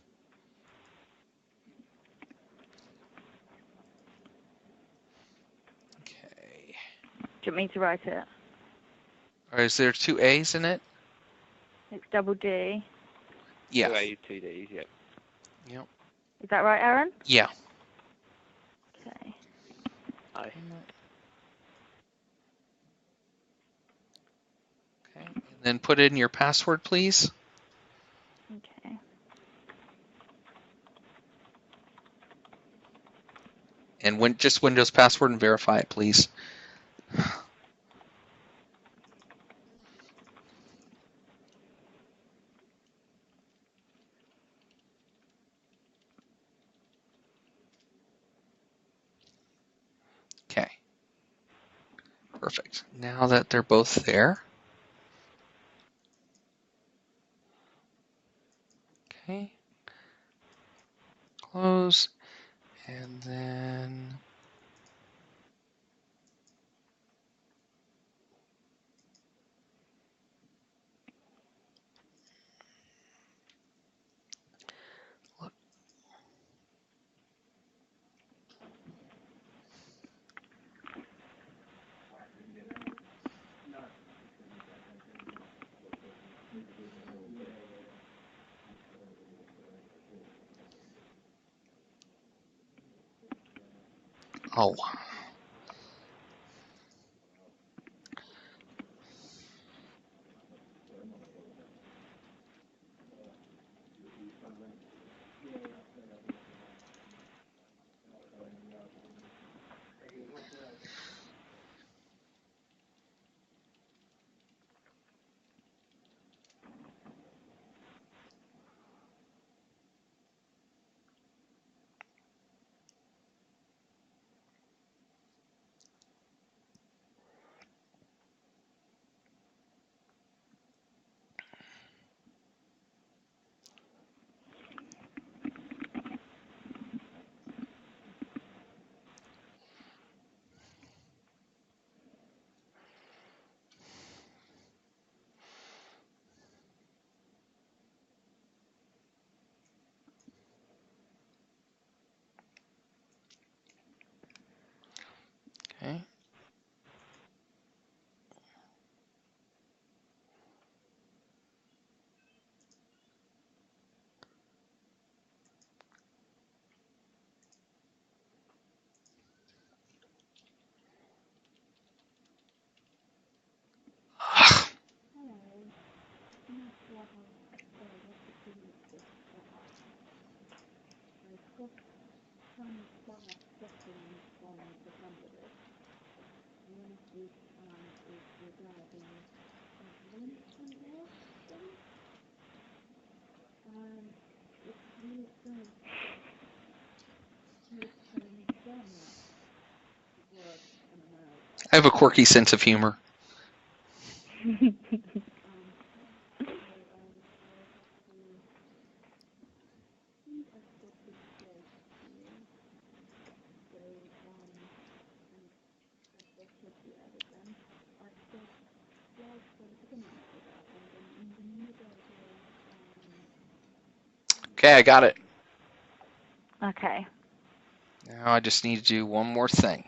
Okay.
Do you want me to write it?
Or is there 2 A's in it?
It's double D.
Yeah.
2 A's, 2 D's, yep.
Yep.
Is that right, Aaron?
Yeah.
Okay.
Aye.
Okay. And then put in your password, please.
Okay.
And just Windows password and verify it, please. Okay. Perfect. Now that they're both there. Okay. Close. And then Oh. Okay. I have a quirky sense of humor. Okay, I got it.
Okay.
Now I just need to do one more thing.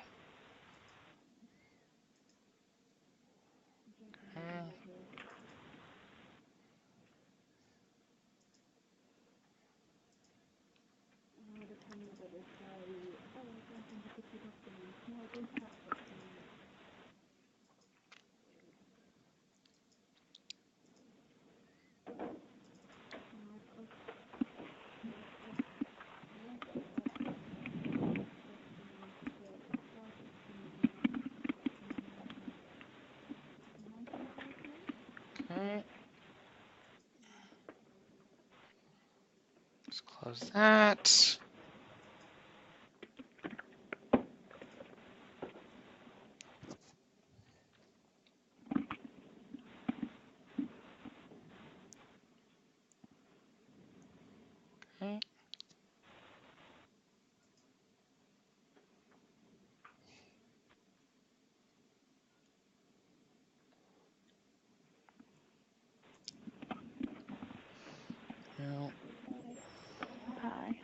Okay. Let's close that. Okay. Now,
Hi.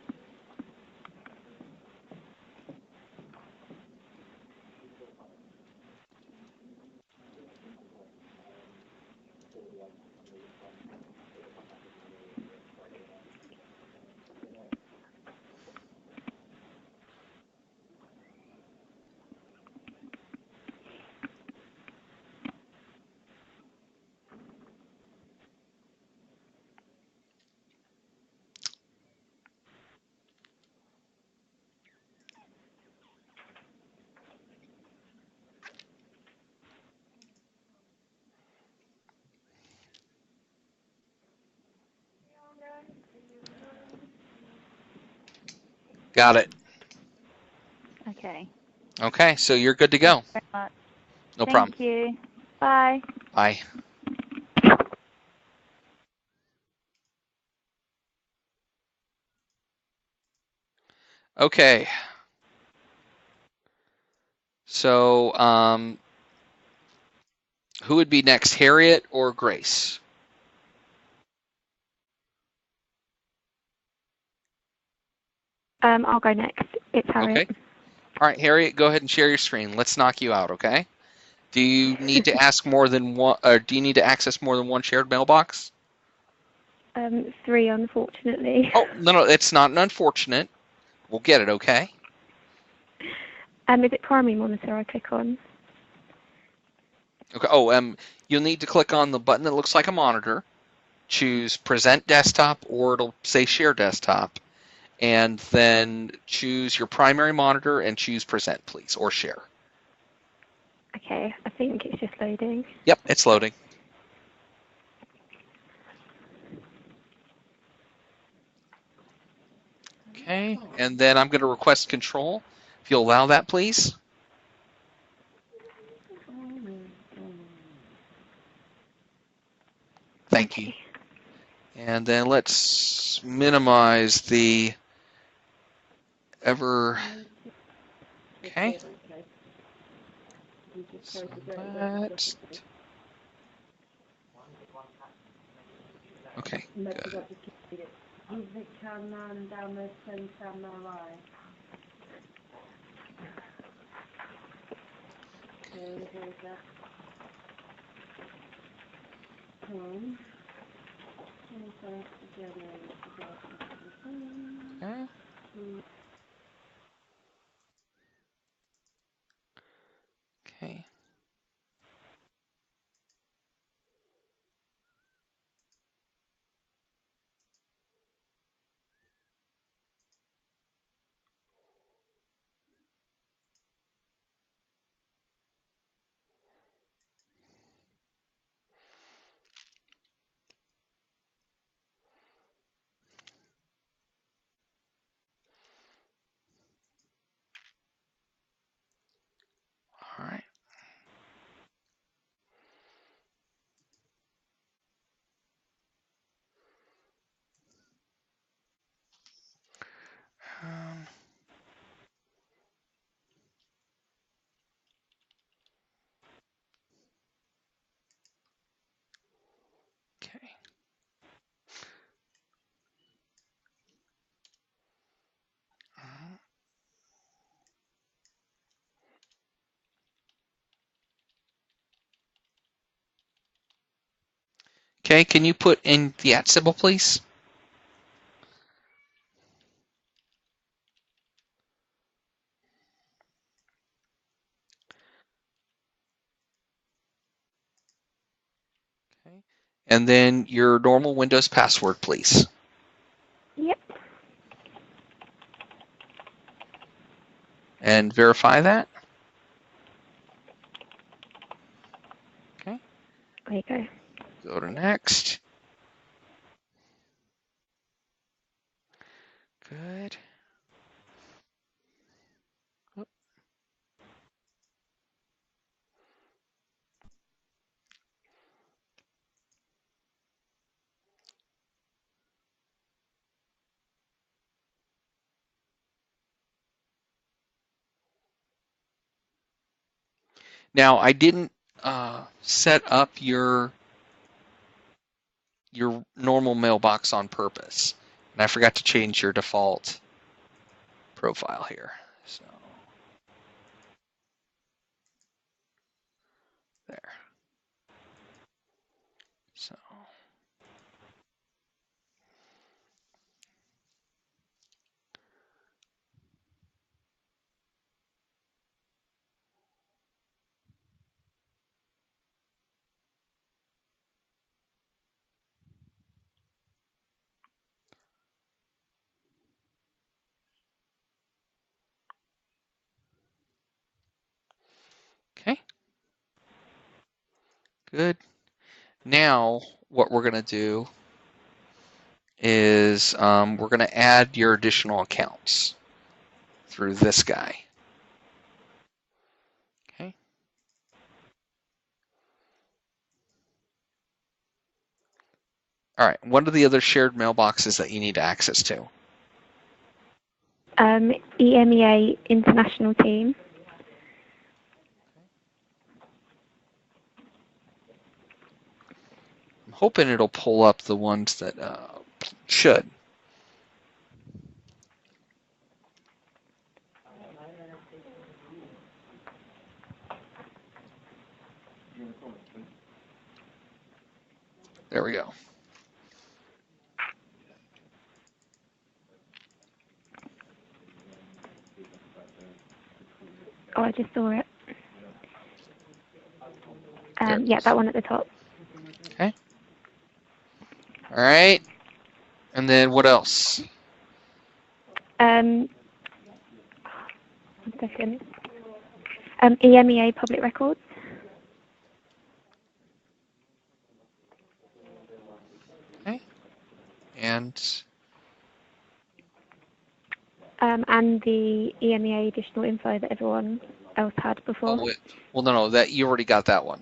got it.
Okay.
Okay, so you're good to go.
Very much.
No
Thank
problem.
you. Bye.
Bye. Okay. So, who would be next, Harriet or Grace?
I'll go next. It's Harriet.
Okay. All right, Harriet, go ahead and share your screen. Let's knock you out, okay? Do you need to ask more than one, or do you need to access more than one shared mailbox?
3, unfortunately.
Oh, no, it's not an unfortunate. We'll get it, okay?
Is it primary monitor I click on?
Okay. Oh, you'll need to click on the button that looks like a monitor, choose Present Desktop, or it'll say Share Desktop, and then choose your primary monitor and choose Present, please, or Share.
Okay, I think it's just loading.
Yep, it's loading. Okay, and then I'm going to request control. If you'll allow that, please. Thank you. And then let's minimize the ever. Okay. So that's... Okay, good. Okay. Okay. All right. Um, okay. Okay, can you put in the @ symbol, please? Okay. And then your normal Windows password, please.
Yep.
And verify that. Okay.
There you go.
Go to next. Good. Now, I didn't set up your normal mailbox on purpose, and I forgot to change your default profile here. So there. So okay. Good. Now, what we're going to do is we're going to add your additional accounts through this guy. Okay. All right. What are the other shared mailboxes that you need access to?
EMEA International Team.
I'm hoping it'll pull up the ones that should. There we go.
Oh, I just saw it.
There it
Yeah,
is.
that one at the top.
Okay. All right. And then what else?
1 second. EMEA public records.
Okay. And
And the EMEA additional info that everyone else had before.
oh, well, no, that you already got that one.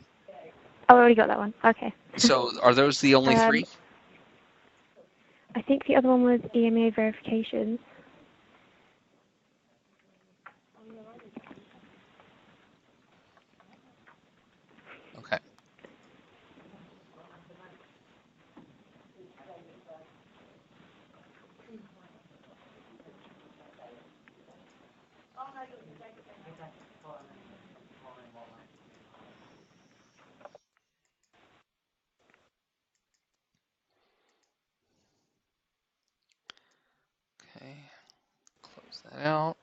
Oh, I already got that one. Okay.
So are those the only three?
I think the other one was EMEA verifications.
Okay. Okay. Close that out.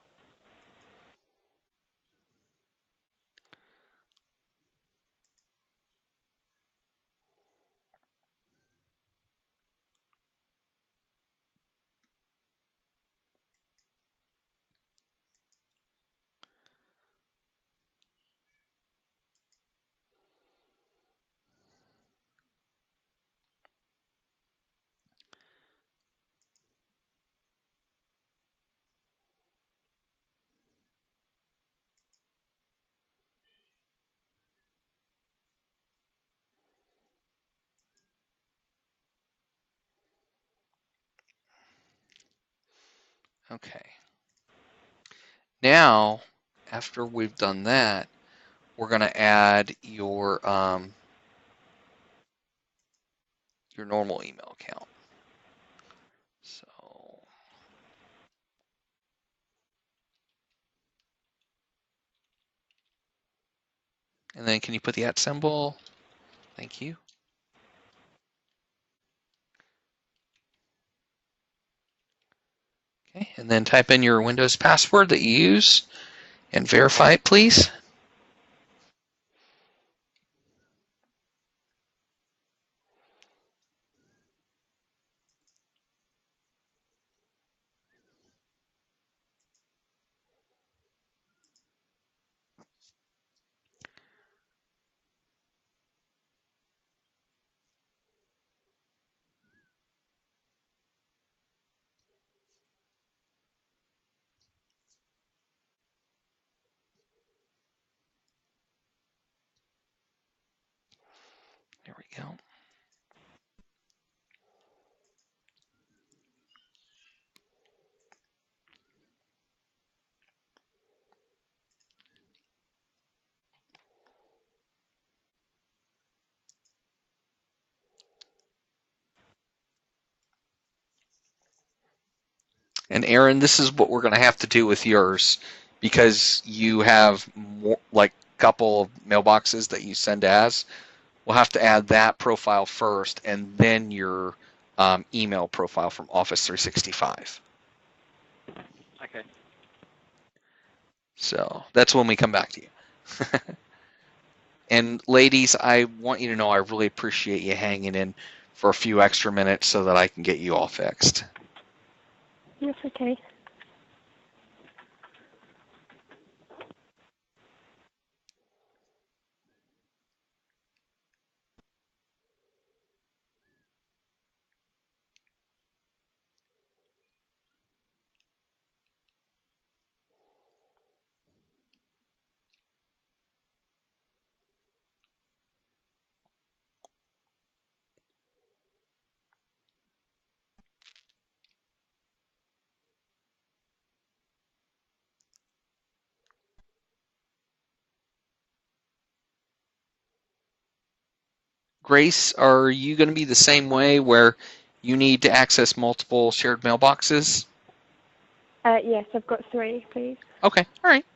Okay. Now, after we've done that, we're going to add your normal email account. So, and then can you put the @ symbol? Thank you. Okay, and then type in your Windows password that you use and verify it, please. There we go. And Aaron, this is what we're going to have to do with yours because you have more, like a couple of mailboxes that you send as. We'll have to add that profile first and then your email profile from Office 365.
Okay.
So that's when we come back to you. And ladies, I want you to know I really appreciate you hanging in for a few extra minutes so that I can get you all fixed.
That's okay.
Grace, are you going to be the same way where you need to access multiple shared mailboxes?
Yes, I've got 3, please.
Okay, all right.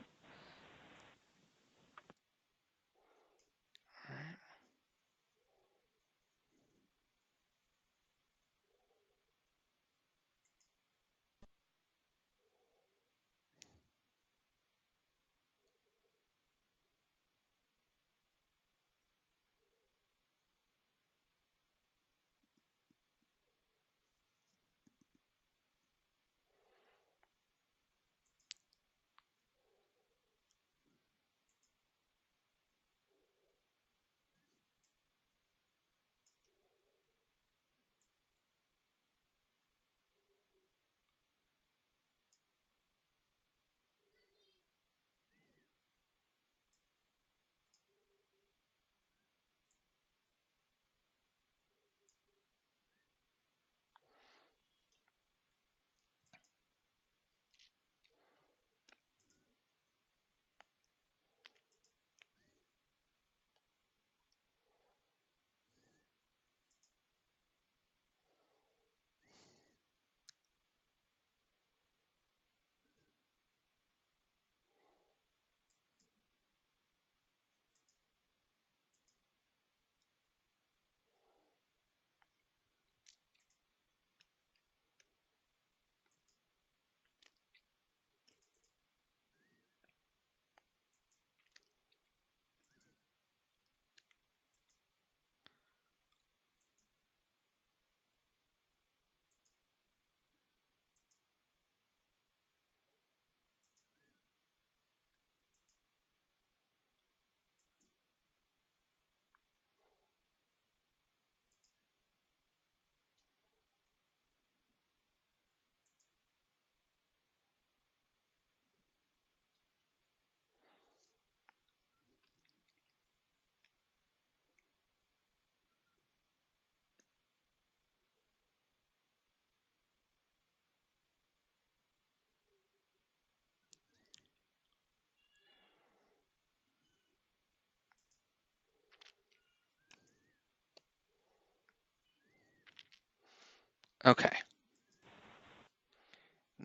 Okay.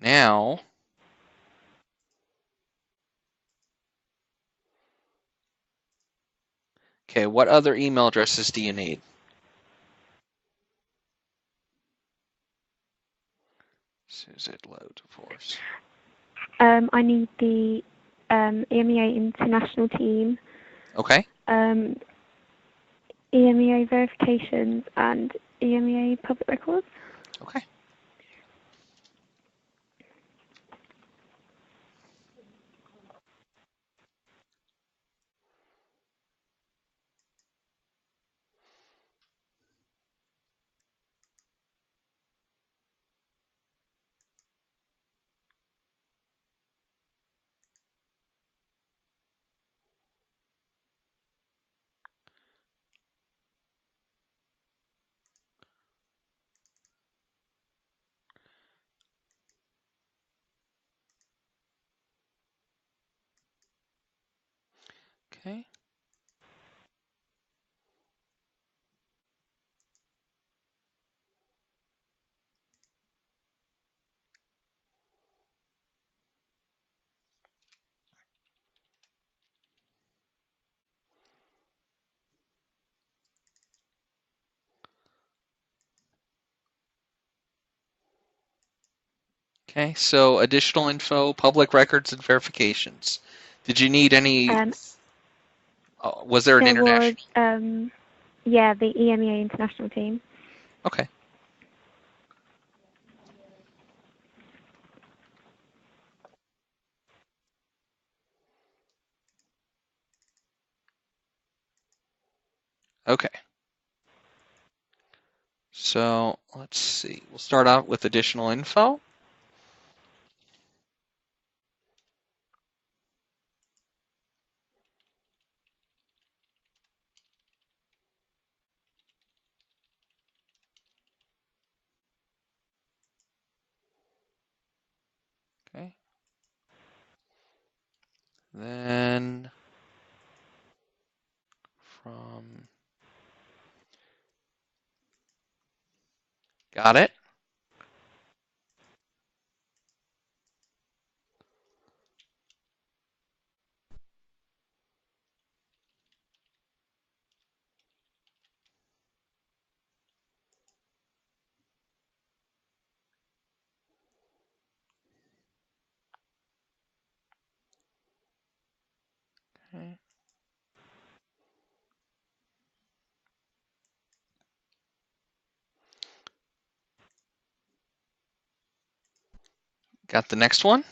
Now, okay, what other email addresses do you need? Susan load, of course.
I need the EMEA international team,
Okay.
EMEA verifications, and EMEA public records.
Okay. Okay. Okay, so additional info, public records and verifications. Did you need any, was there an
There was,
international?
yeah, the EMEA international team.
Okay. Okay. So let's see. We'll start out with additional info. Okay. Then from, got it. Okay. Got the next one.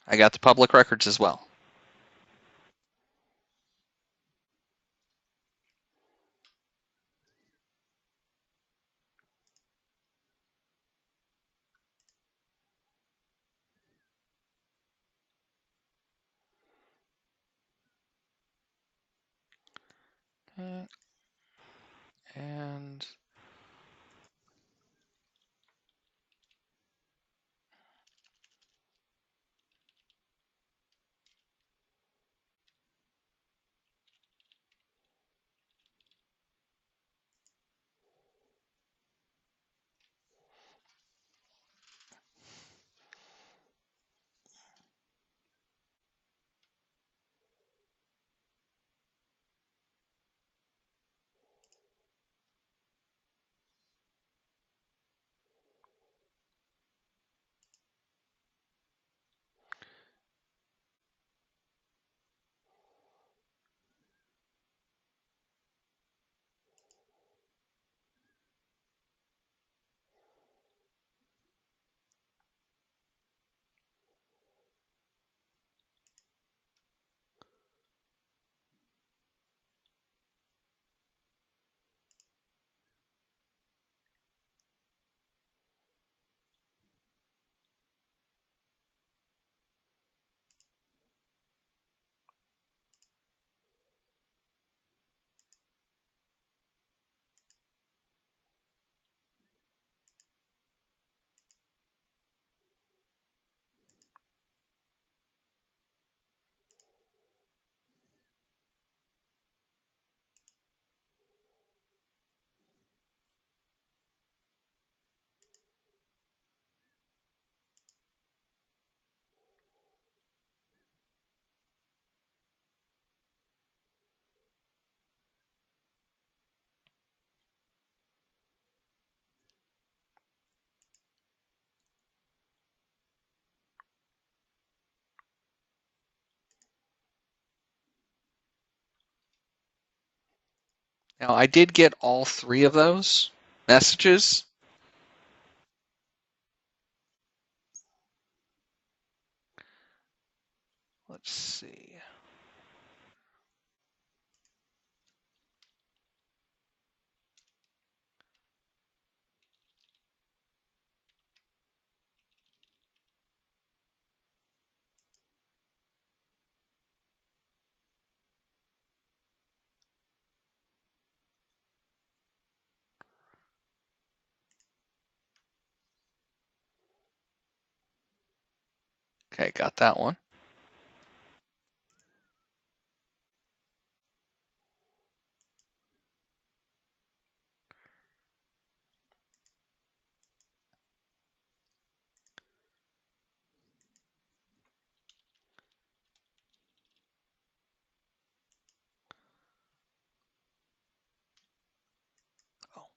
I got the public records as well. Okay. And Now, I did get all 3 of those messages. Let's see. Okay, got that one. Oh,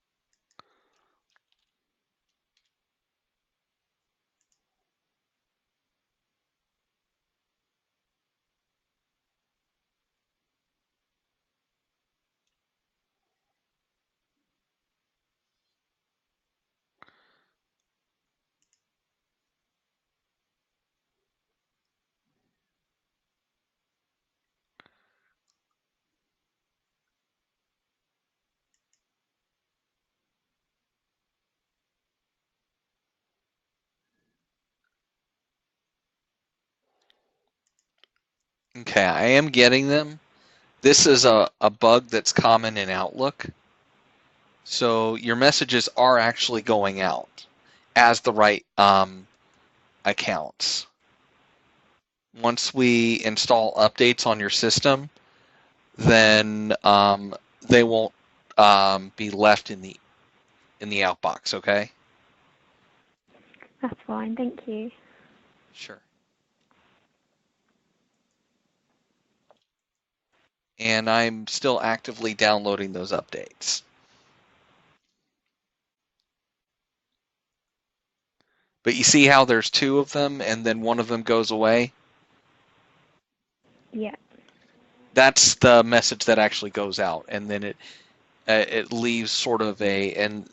okay, I am getting them. This is a bug that's common in Outlook. So your messages are actually going out as the right accounts. Once we install updates on your system, then they won't be left in the outbox. Okay.
That's fine, thank you.
Sure. And I'm still actively downloading those updates. But you see how there's 2 of them and then one of them goes away?
Yeah.
That's the message that actually goes out, and then it leaves sort of and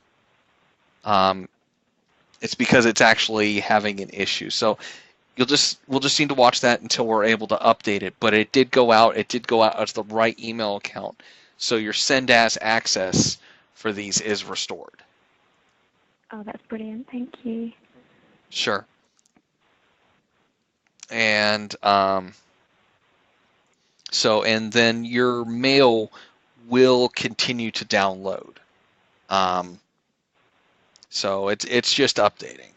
um, it's because it's actually having an issue. So we'll just need to watch that until we're able to update it. But it did go out. It did go out as the right email account. So your send as access for these is restored.
Oh, that's brilliant, thank you.
Sure. And and then your mail will continue to download. Um, so it's just updating.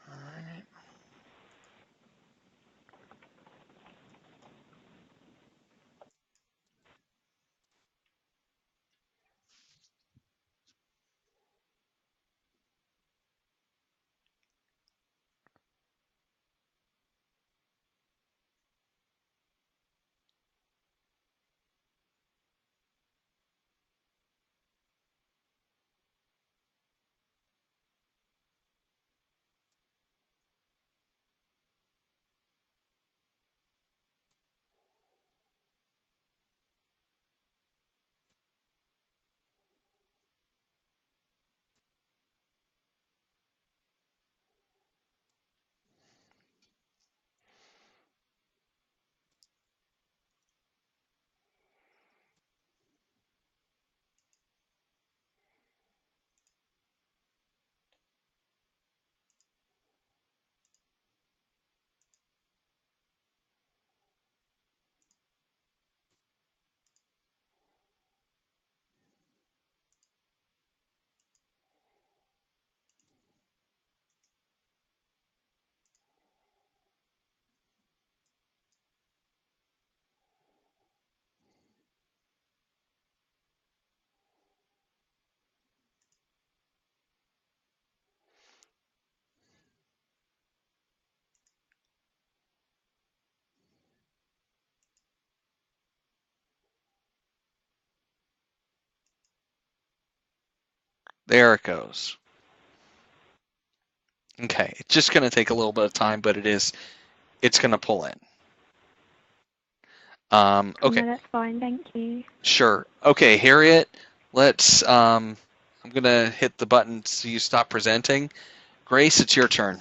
All right. There it goes. Okay, it's just going to take a little bit of time, but it's going to pull in. Okay,
No, that's fine. Thank you.
sure. Okay, Harriet, I'm going to hit the button so you stop presenting. Grace, it's your turn.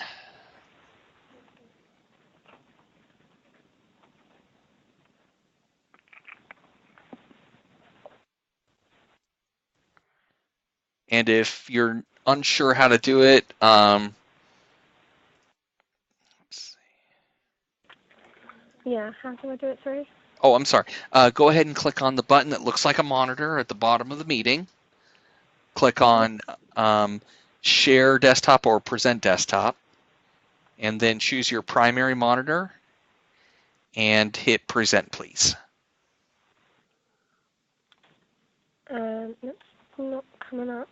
And if you're unsure how to do it, let's see.
Yeah, how do I do it, sorry?
Oh, I'm sorry. Go ahead and click on the button that looks like a monitor at the bottom of the meeting. Click on Share Desktop or Present Desktop, and then choose your primary monitor and hit Present, please.
It's not coming up.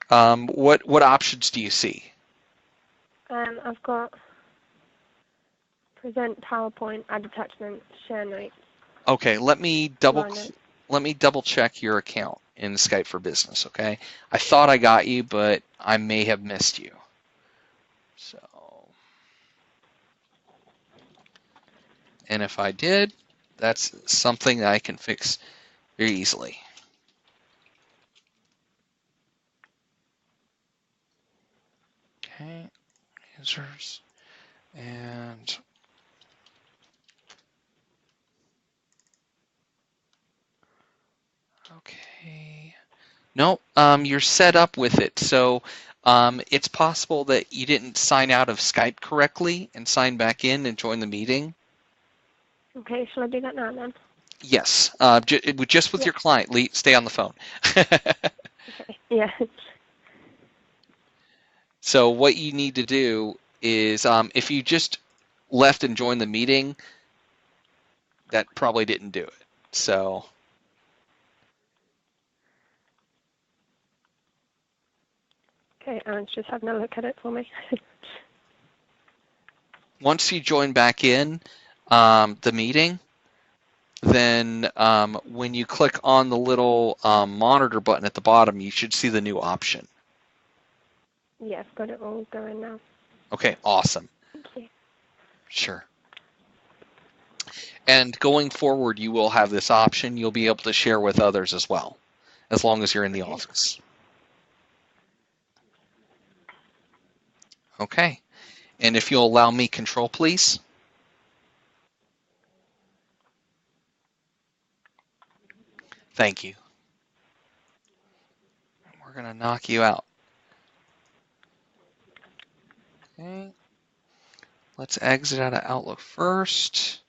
What options do you see?
I've got present PowerPoint, add attachment, share notes.
Okay, let me double
Line
check your account in Skype for Business. Okay, I thought I got you, but I may have missed you. So, and if I did, that's something that I can fix very easily. Okay, users and okay. No, you're set up with it. So it's possible that you didn't sign out of Skype correctly and sign back in and join the meeting.
Okay, shall I do that now then?
Yes, just with
Yeah.
your client. Stay on the phone.
Okay. Yeah.
So what you need to do is if you just left and joined the meeting, that probably didn't do it. So
Okay, Aaron's just having a look at it for me.
once you join back in the meeting, then when you click on the little monitor button at the bottom, you should see the new option.
Yeah, I've got it all going now.
Okay, awesome.
Thank you.
Sure. And going forward, you will have this option. You'll be able to share with others as well, as long as you're in the
Okay.
office. Okay. And if you'll allow me control, please. Thank you. We're going to knock you out. Okay. Let's exit out of Outlook first.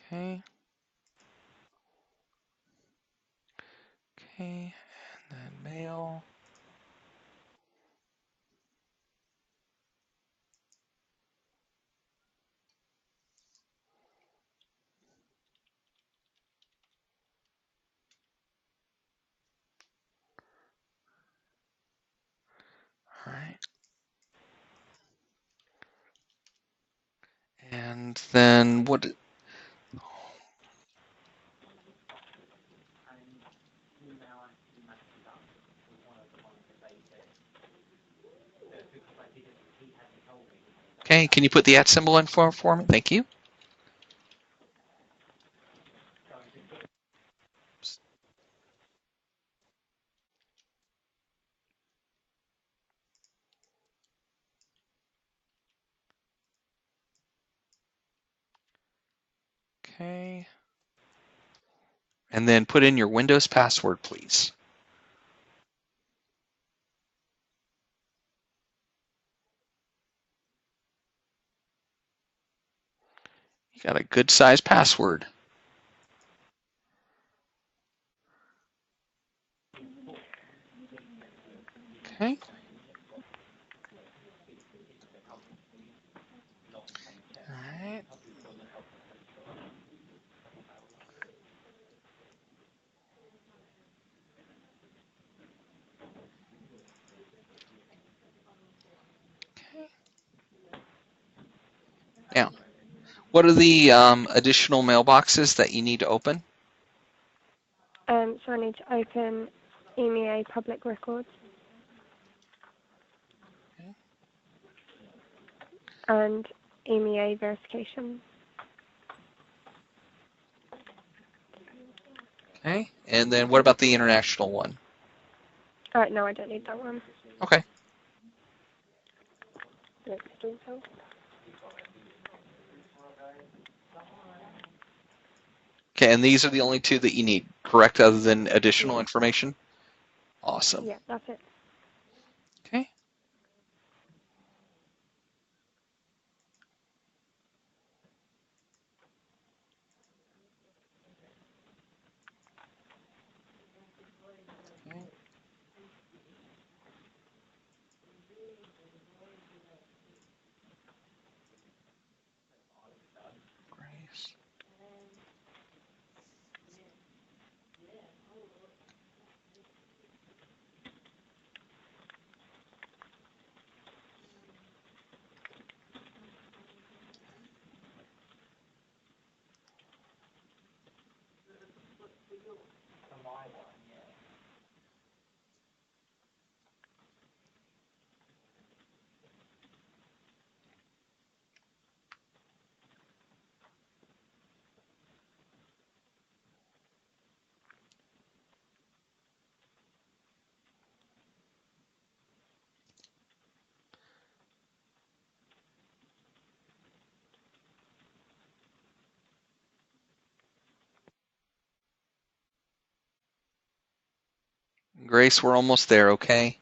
Okay. Okay. And then mail. All right. And then what? Okay, can you put the @ symbol in for me? Thank you. Okay. And then put in your Windows password, please. You got a good size password. Okay. All right. Okay. What are the additional mailboxes that you need to open?
So I need to open EMEA public records. And EMEA verification.
Okay. And then what about the international one?
No, I don't need that one.
Okay.
Let's do so.
Okay, and these are the only two that you need, correct, other than additional information? Awesome.
Yeah, that's it.
Okay. Grace. Grace, we're almost there, okay?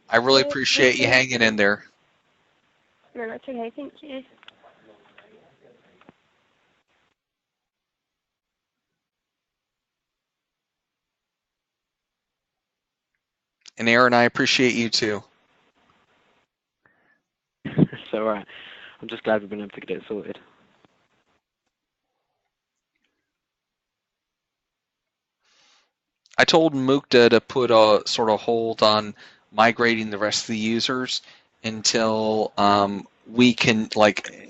I really
Okay,
appreciate you
thank
hanging in there.
No, that's okay. Thank you.
And Aaron, I appreciate you too.
It's all right. I'm just glad we've been able to get it sorted.
I told Mukta to put a sort of hold on migrating the rest of the users until we can,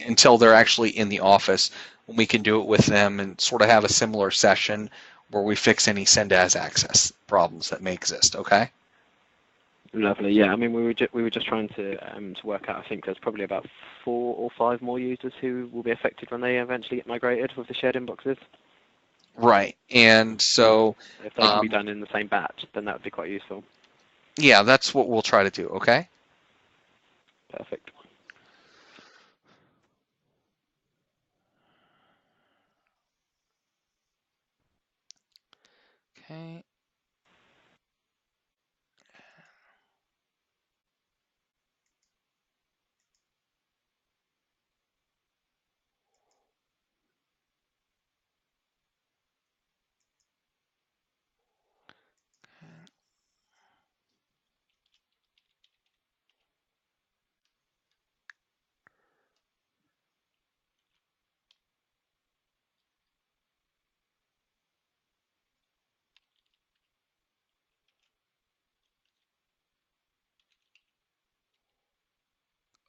until they're actually in the office, when we can do it with them and sort of have a similar session where we fix any send as access problems that may exist, okay?
Lovely. Yeah, I mean, we were just trying to work out. I think there's probably about 4 or 5 more users who will be affected when they eventually get migrated with the shared inboxes.
Right. And so,
If they can be done in the same batch, then that would be quite useful.
yeah, that's what we'll try to do, okay?
Perfect.
Okay.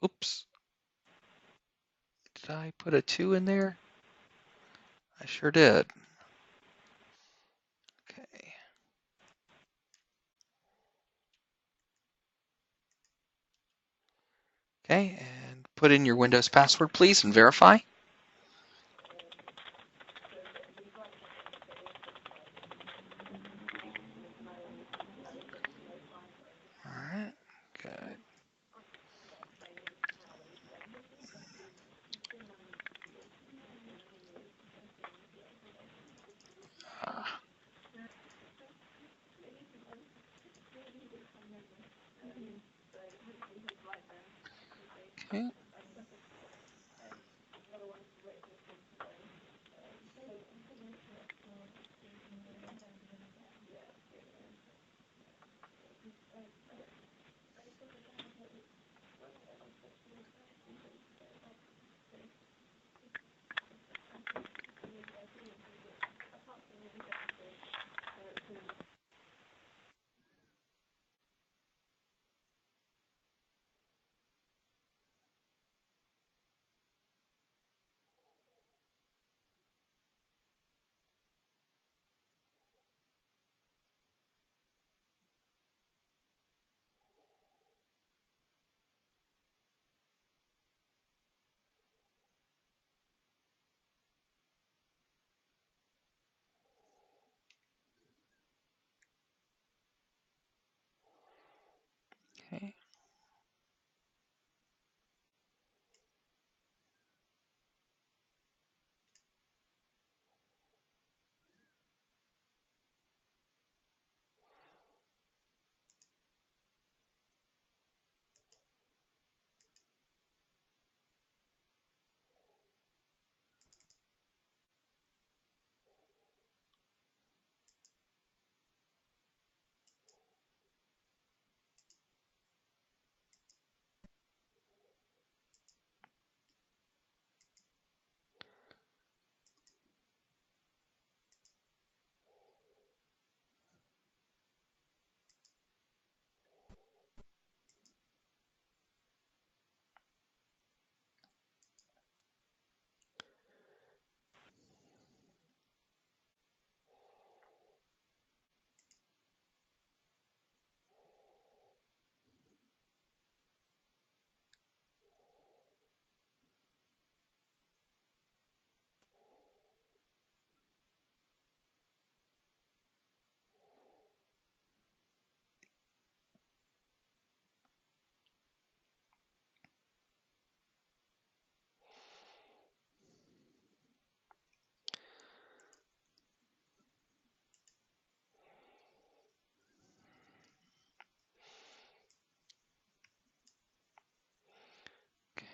Oops. Did I put a 2 in there? I sure did. Okay. Okay, and put in your Windows password, please, and verify. All right, good. Okay. Okay.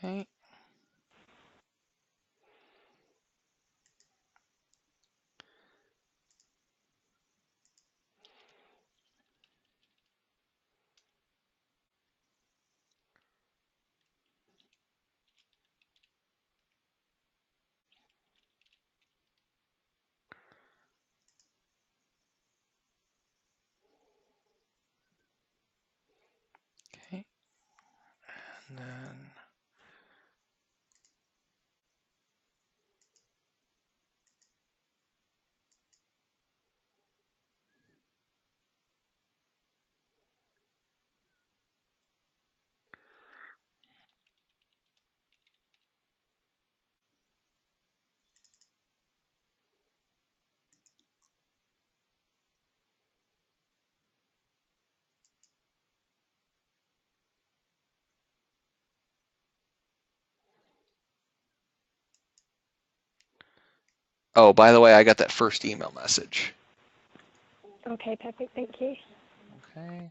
Okay. Okay. And then oh, by the way, I got that first email message.
Okay, perfect. Thank you.
Okay.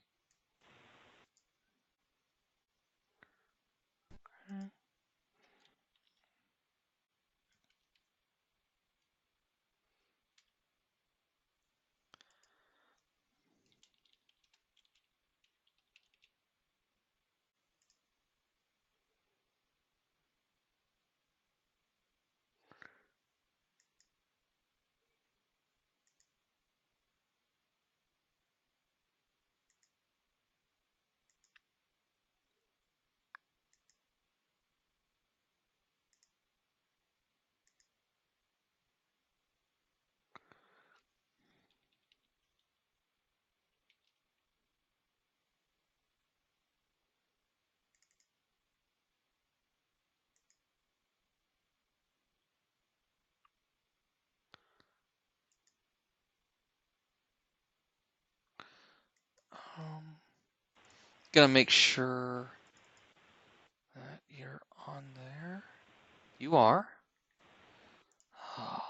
Gonna make sure that you're on there. You are. Oh.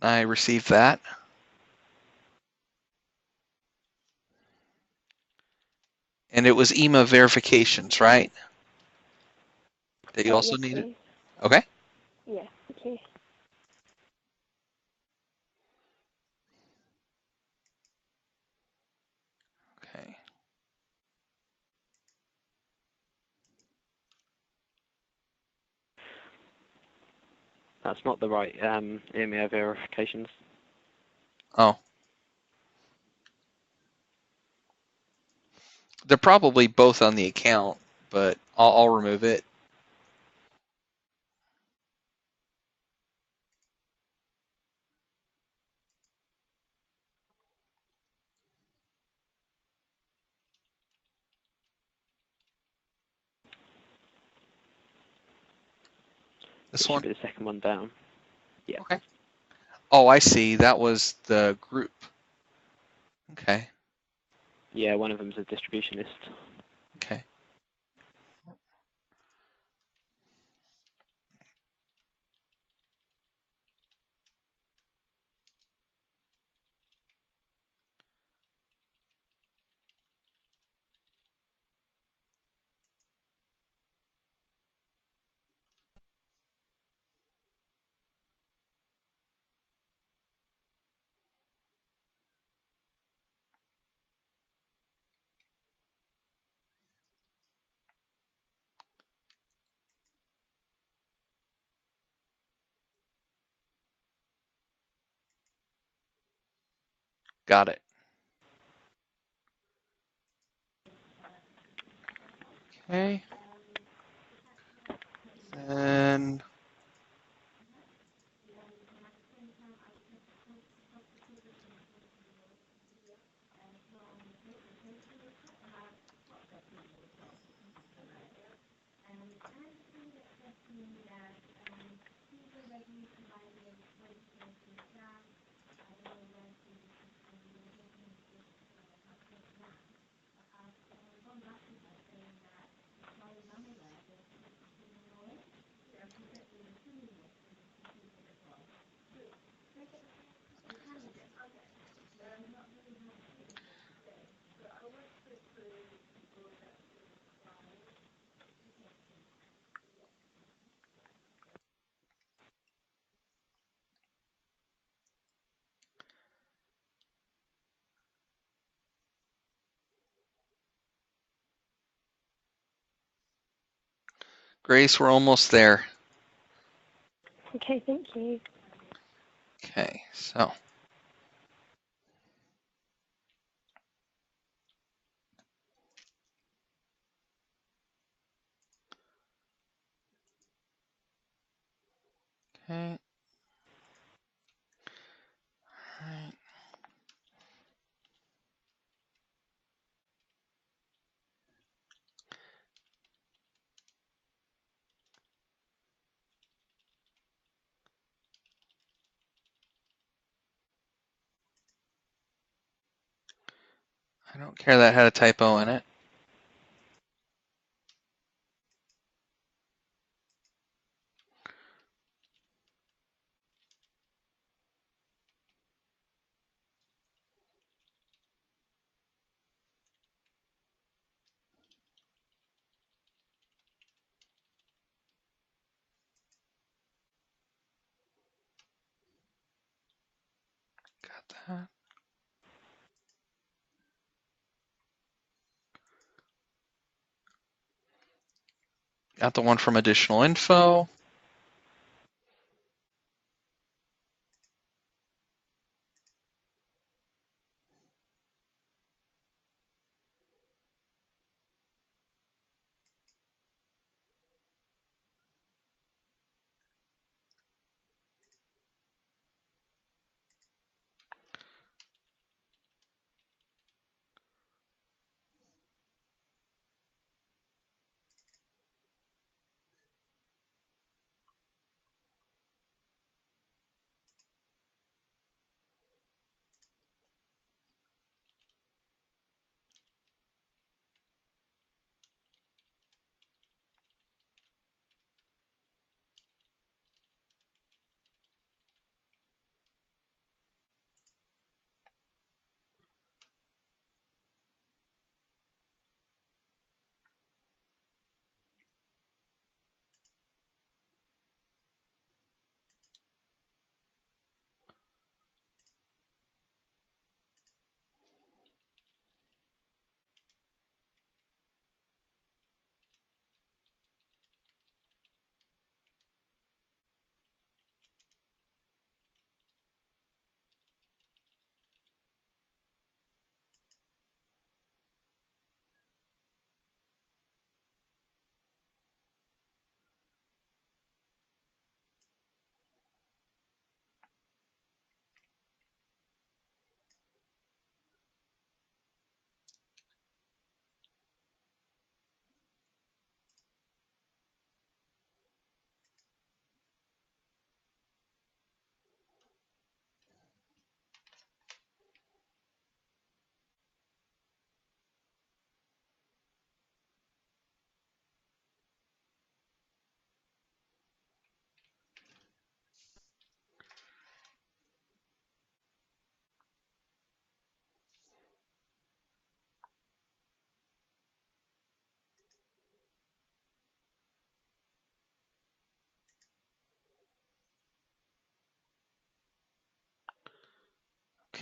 I received that. And it was EMA verifications, right? That you also
Yes,
needed?
please.
Okay.
Yeah, thank you.
Okay.
That's not the right EMEA verifications.
Oh. They're probably both on the account, but I'll remove it.
It
This
should
one?
be the second one down. Yeah.
Okay. Oh, I see. That was the group. Okay.
Yeah, one of them's a distribution list.
Okay. Got it. Okay. And Grace, we're almost there.
Okay, thank you.
Okay, so okay. All right. I don't care that had a typo in it. that. Got the one from additional info.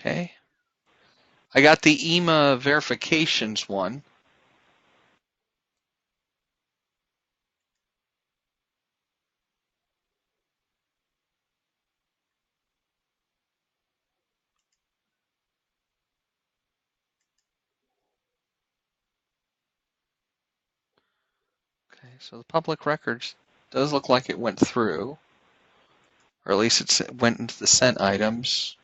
Okay. I got the EMA verifications one. Okay, so the public records does look like it went through, or at least it went into the sent items.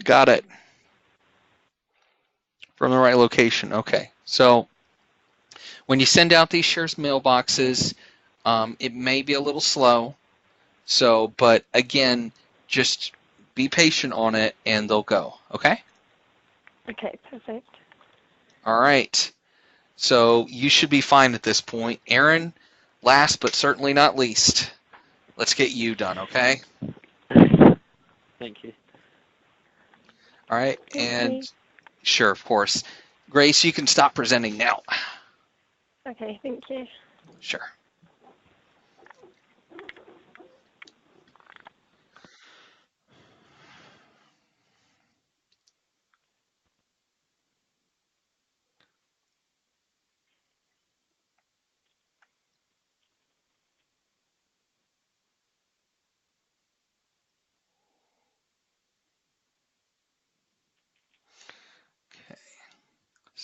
Got it. From the right location. Okay. So when you send out these shares mailboxes, it may be a little slow. So, but again, just be patient on it and they'll go. Okay?
Okay, perfect.
All right. So you should be fine at this point. Aaron, last but certainly not least, let's get you done, okay?
Thank you.
All right.
Thank
And
you.
sure, of course. Grace, you can stop presenting now.
Okay, thank you.
Sure.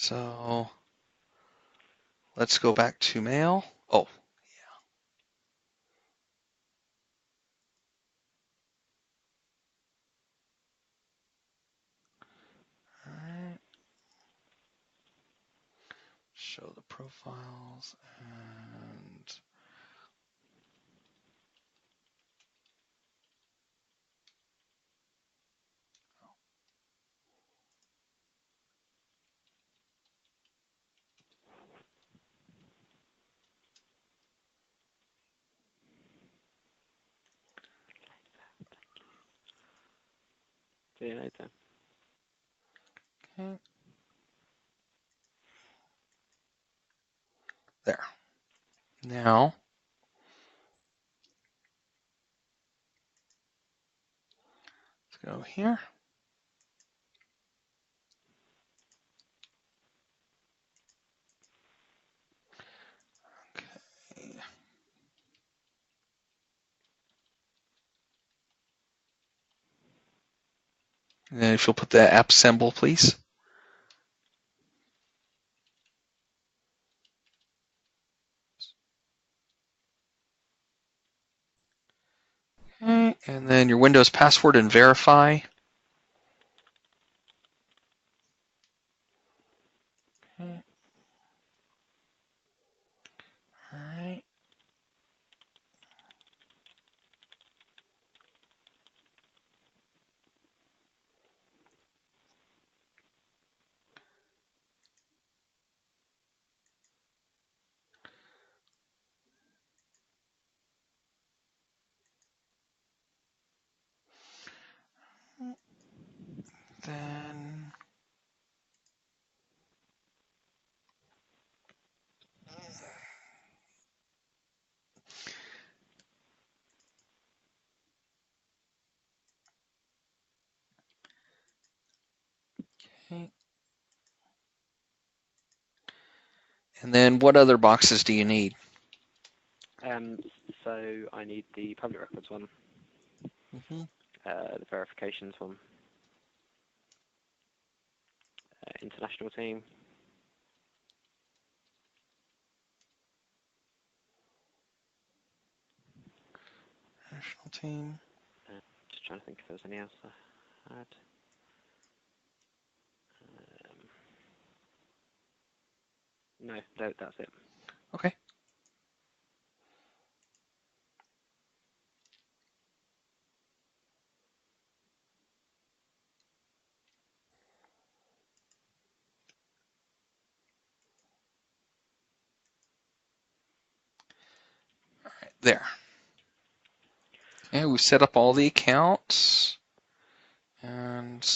So let's go back to mail. Oh, all right. Show the profiles and
See you later.
okay. There. Now let's go here. Okay. And then if you'll put the app symbol, please. Okay. And then your Windows password and verify. Okay. All right. Then okay. And then what other boxes do you need?
So I need the public records one,
Mm-hmm.
the verifications one, international team,
National team.
just trying to think if there was any else I had. No, that's it.
Okay. All right. There. Okay. We've set up all the accounts. And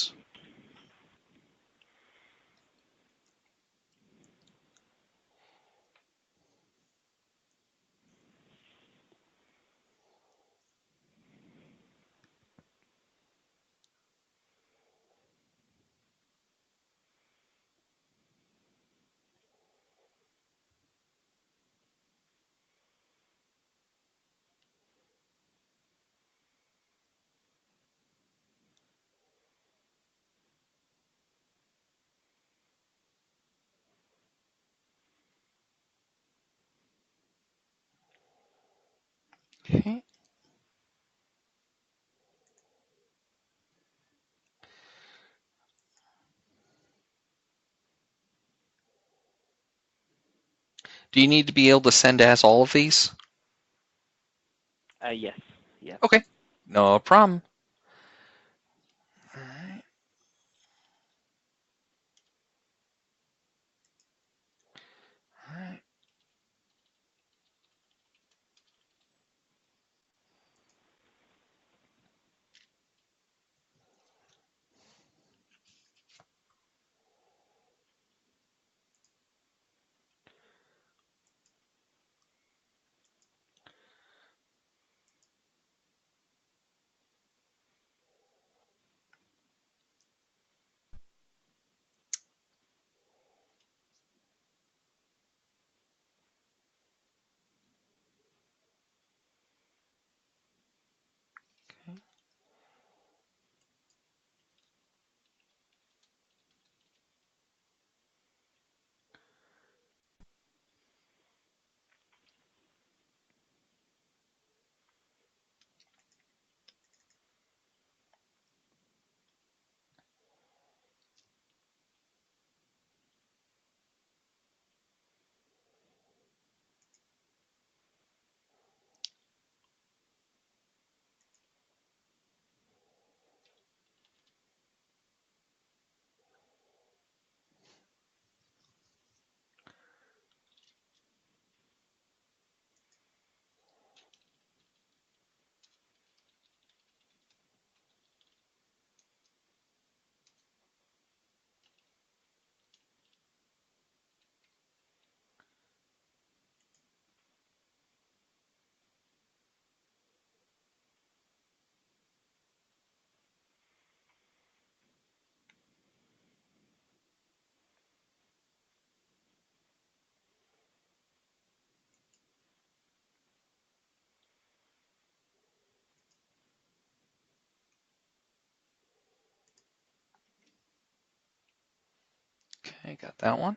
okay. Do you need to be able to send as all of these?
Yes. Yeah.
Okay. No problem. All right. All right. Okay, got that one.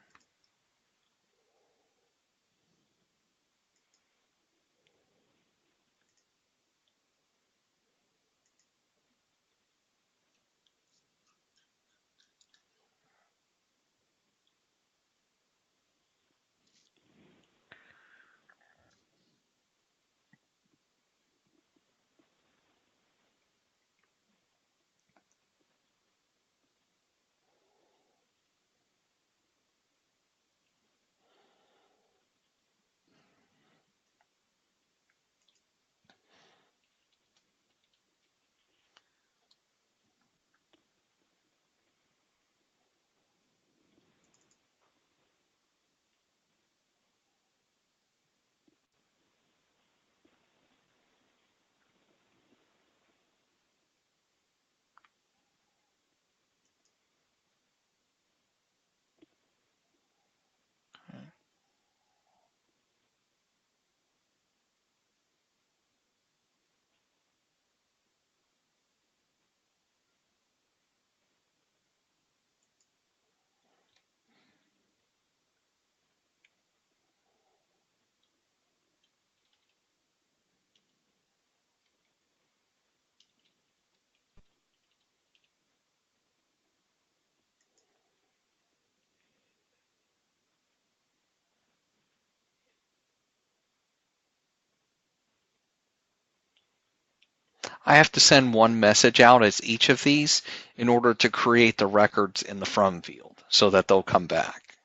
I have to send one message out as each of these in order to create the records in the from field so that they'll come back.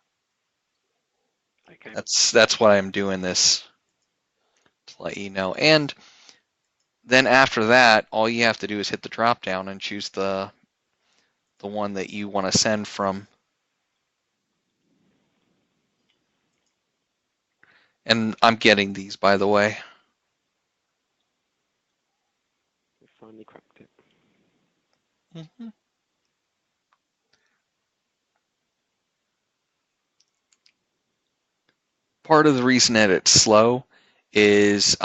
Okay.
That's why I'm doing this, to let you know. And then after that, all you have to do is hit the drop down and choose the one that you want to send from. And I'm getting these, by the way.
We finally cracked it.
Mm-hmm. Part of the reason that it's slow is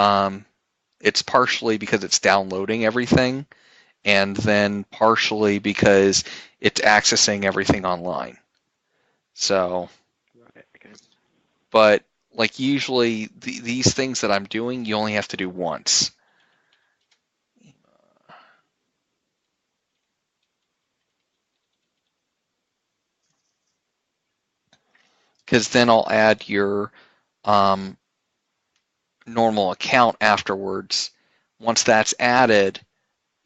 it's partially because it's downloading everything, and then partially because it's accessing everything online. So,
Right, okay.
but like usually these things that I'm doing, you only have to do once. Because then I'll add your normal account afterwards. Once that's added,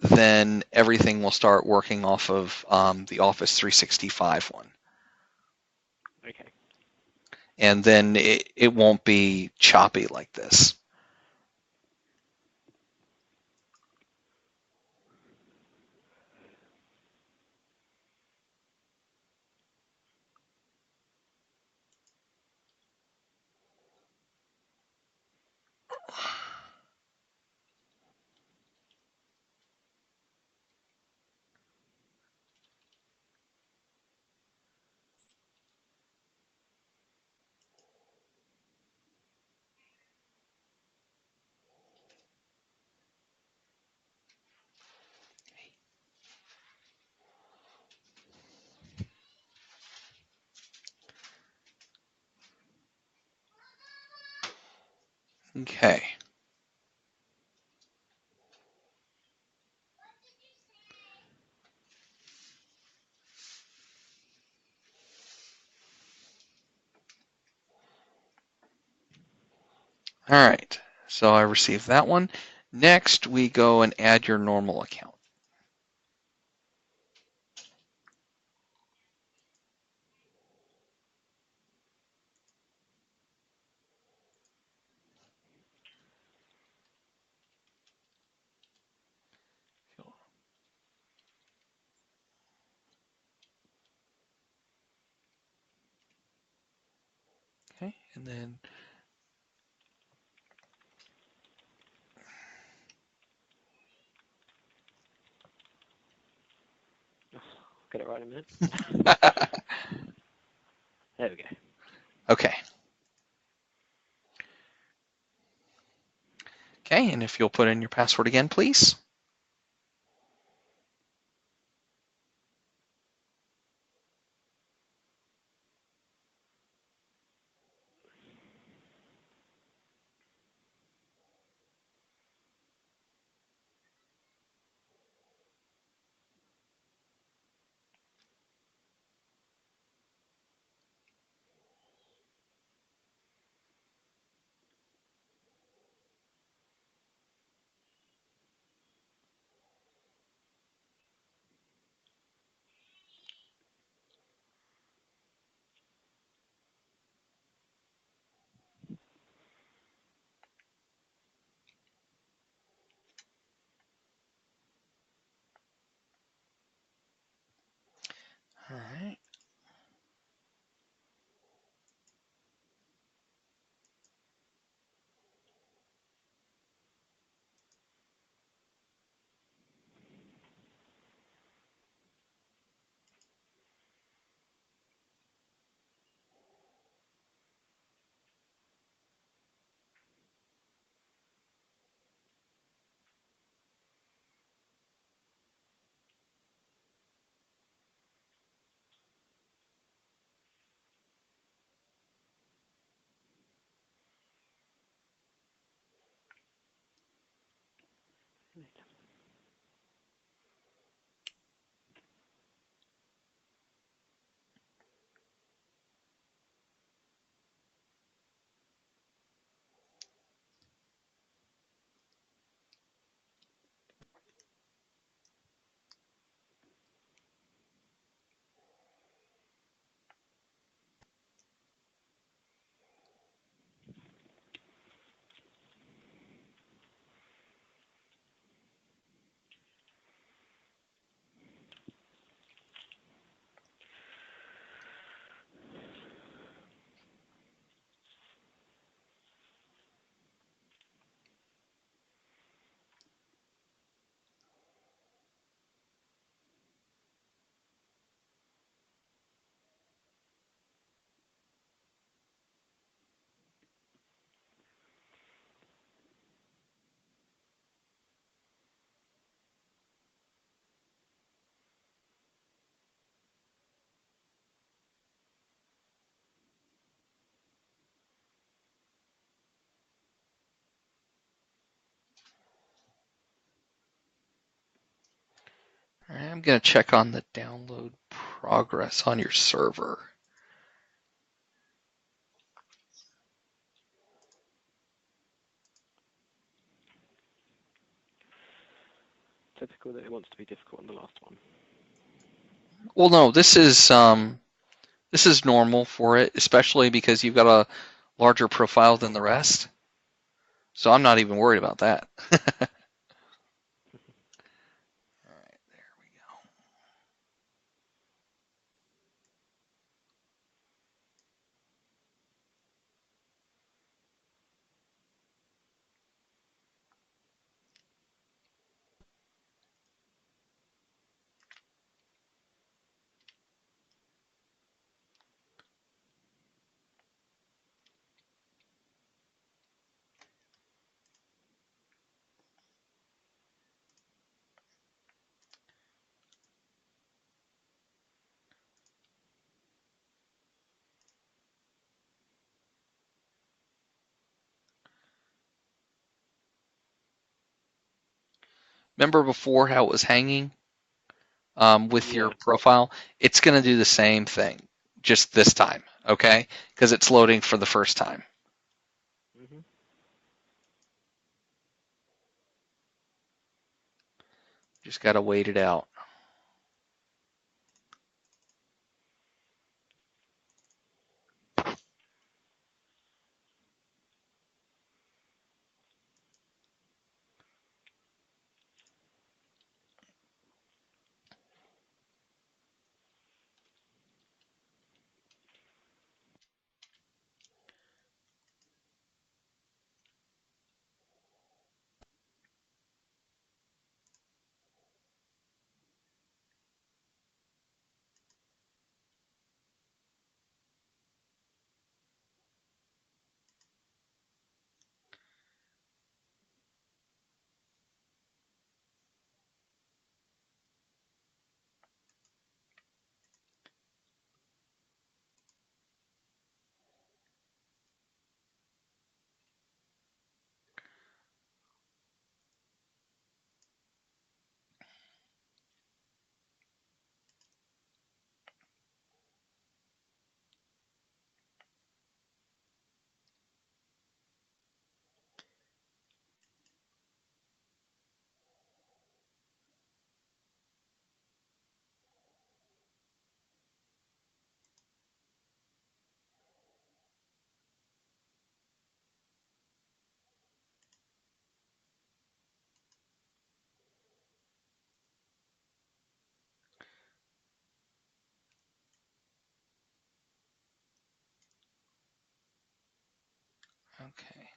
then everything will start working off of the Office 365 one.
Okay.
And then it won't be choppy like this. Okay. All right. So I received that one. Next, we go and add your normal account. Okay, and then
Get it right in a minute. There we go.
okay. Okay, and if you'll put in your password again, please. All right. All right, I'm going to check on the download progress on your server.
Typical that it wants to be difficult on the last one.
Well, no, this is normal for it, especially because you've got a larger profile than the rest. So I'm not even worried about that. All right, there we go. Remember before how it was hanging with your
Yeah.
profile? It's going to do the same thing, just this time, okay? Because it's loading for the first time.
hmm
Just got to wait it out. Okay.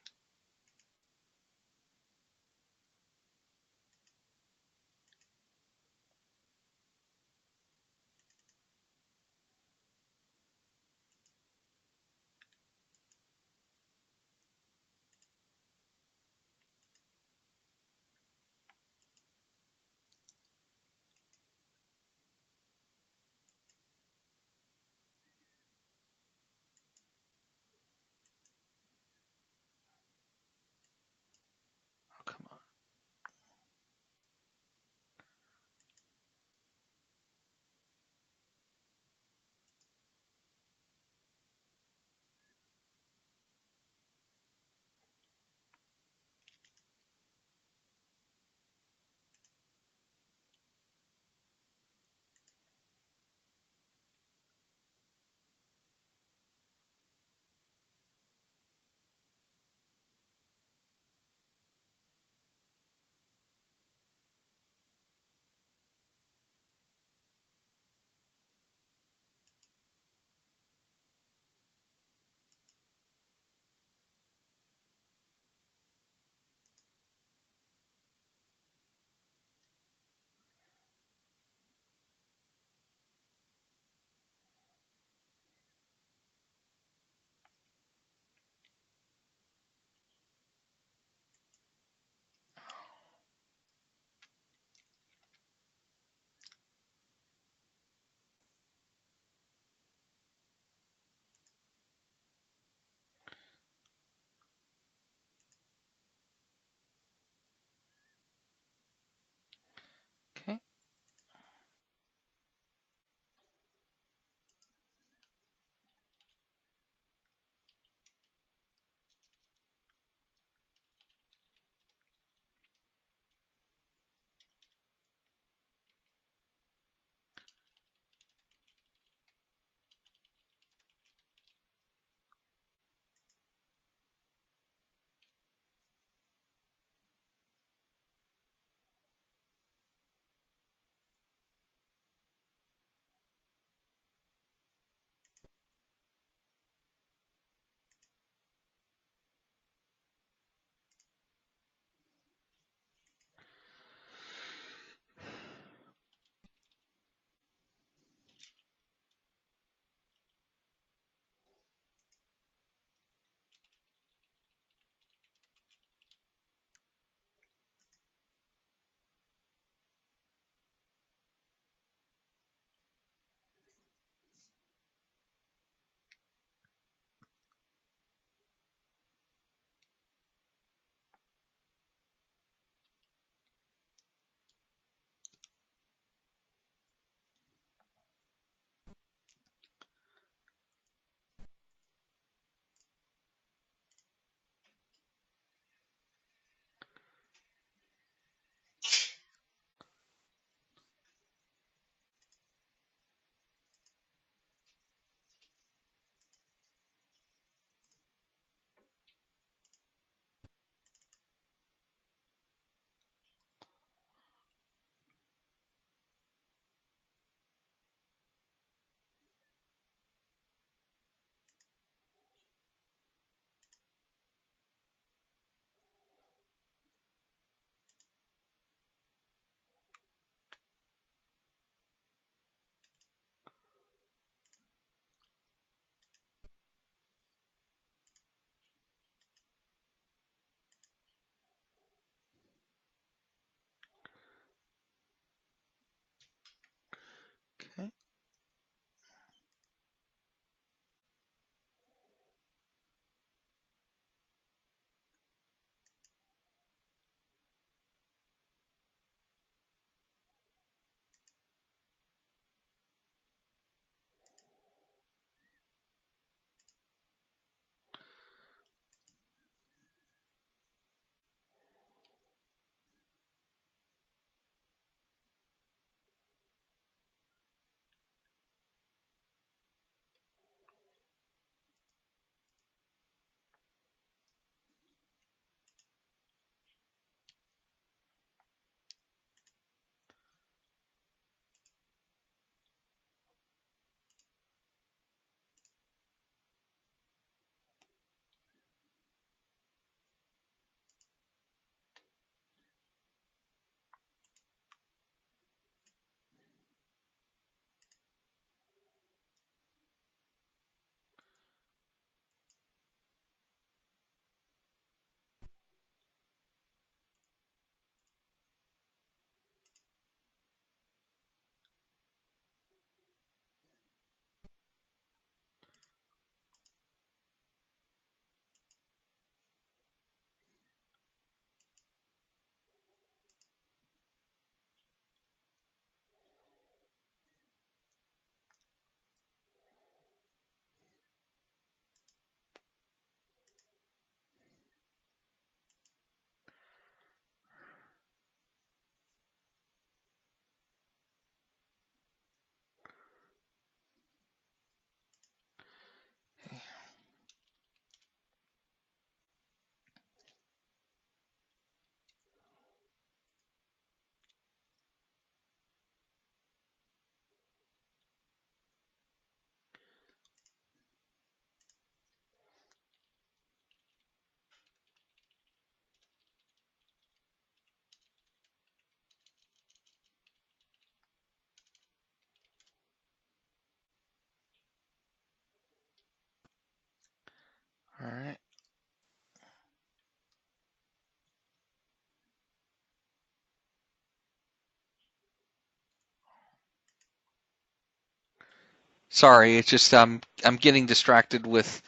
Sorry, it's just I'm getting distracted with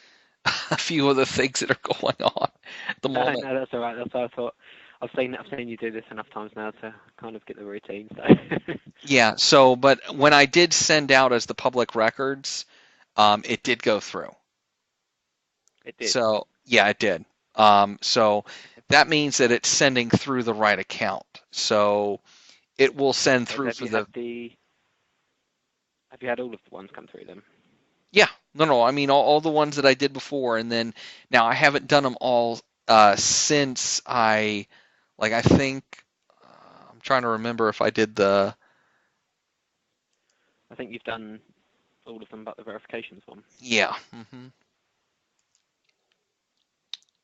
a few other things that are going on at the
No,
moment.
no, that's all right. That's what I thought. I've seen you do this enough times now to kind of get the routine. So.
Yeah, so but when I did send out as the public records, it did go through.
It did.
So yeah, it did. So that means that it's sending through the right account. So it will send
Okay, so
through
have
for
you
the.
had have you had all of the ones come through then?
Yeah, no, I mean all the ones that I did before, and then now I haven't done them all since I think I'm trying to remember if I did the.
I think you've done all of them but the verifications one.
Yeah.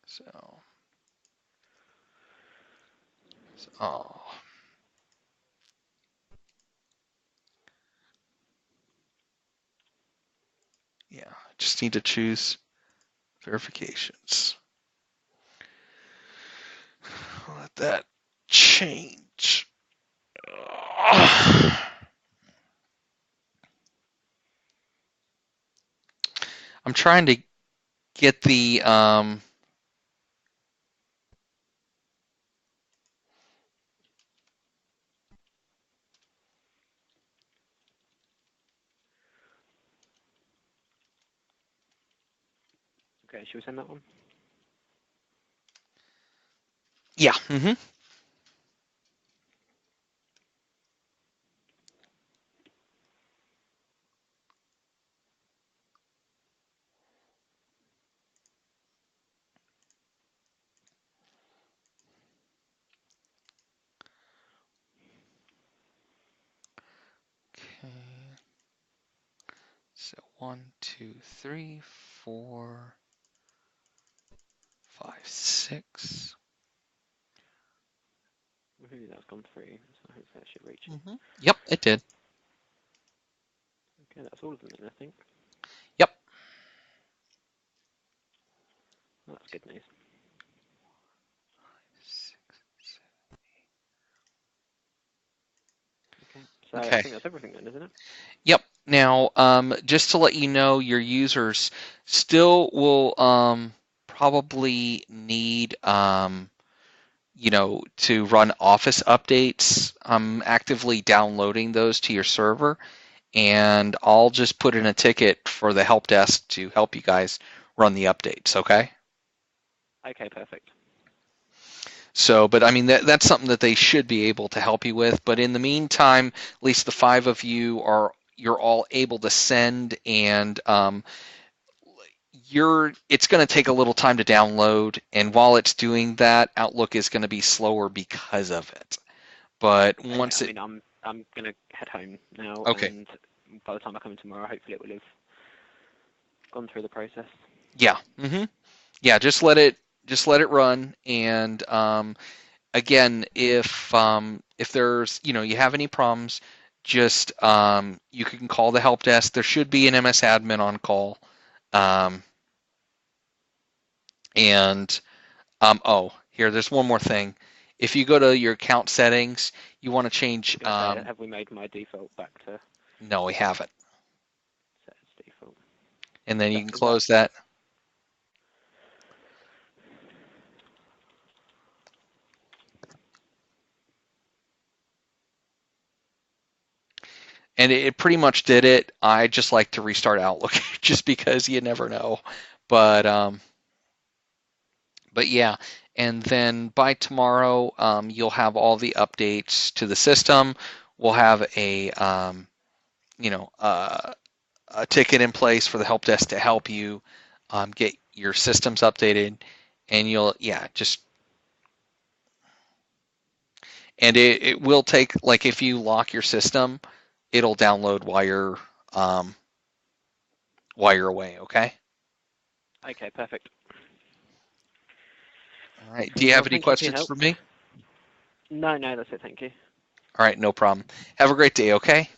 So. Oh. Yeah, just need to choose verifications. Let that change. I'm trying to get the
Okay, should we send that one?
yeah. Okay. So 1, 2, 3, 4, 5, 6.
Woohoo, that's gone through, so hopefully that should reach you.
Yep, it did.
Okay, that's all of them then, I think.
Yep.
That's good news.
6, 7.
Okay, so
Okay.
I think that's everything then, isn't it?
Yep. Now, just to let you know, your users still will probably need to run Office updates. I'm actively downloading those to your server, and I'll just put in a ticket for the help desk to help you guys run the updates, okay?
Okay, perfect.
So, but I mean, that's something that they should be able to help you with. But in the meantime, at least the 5 of you you're all able to send, and it's going to take a little time to download, and while it's doing that, Outlook is going to be slower because of it. But once
I mean, I'm gonna head home now,
Okay.
and by the time I come in tomorrow, hopefully it will have gone through the process.
Yeah. Yeah, just let it run, and again, if there's you have any problems, just you can call the help desk. There should be an MS admin on call. And oh, here, there's one more thing. If you go to your account settings, you want to change.
Have we made my default back to
No, we haven't.
set as default?
And then you can
Is that-
close that. And it pretty much did it. I just like to restart Outlook just because you never know. But yeah, and then by tomorrow, you'll have all the updates to the system. We'll have a a ticket in place for the help desk to help you get your systems updated, and and it will take, like, if you lock your system, it'll download while you're away. Okay.
Okay, perfect.
All right. Do you have any
Thank you for your
questions
help.
for me?
No, that's it. Thank you.
All right, no problem. Have a great day. Okay.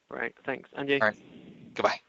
Right, thanks. And you.
All right. Goodbye.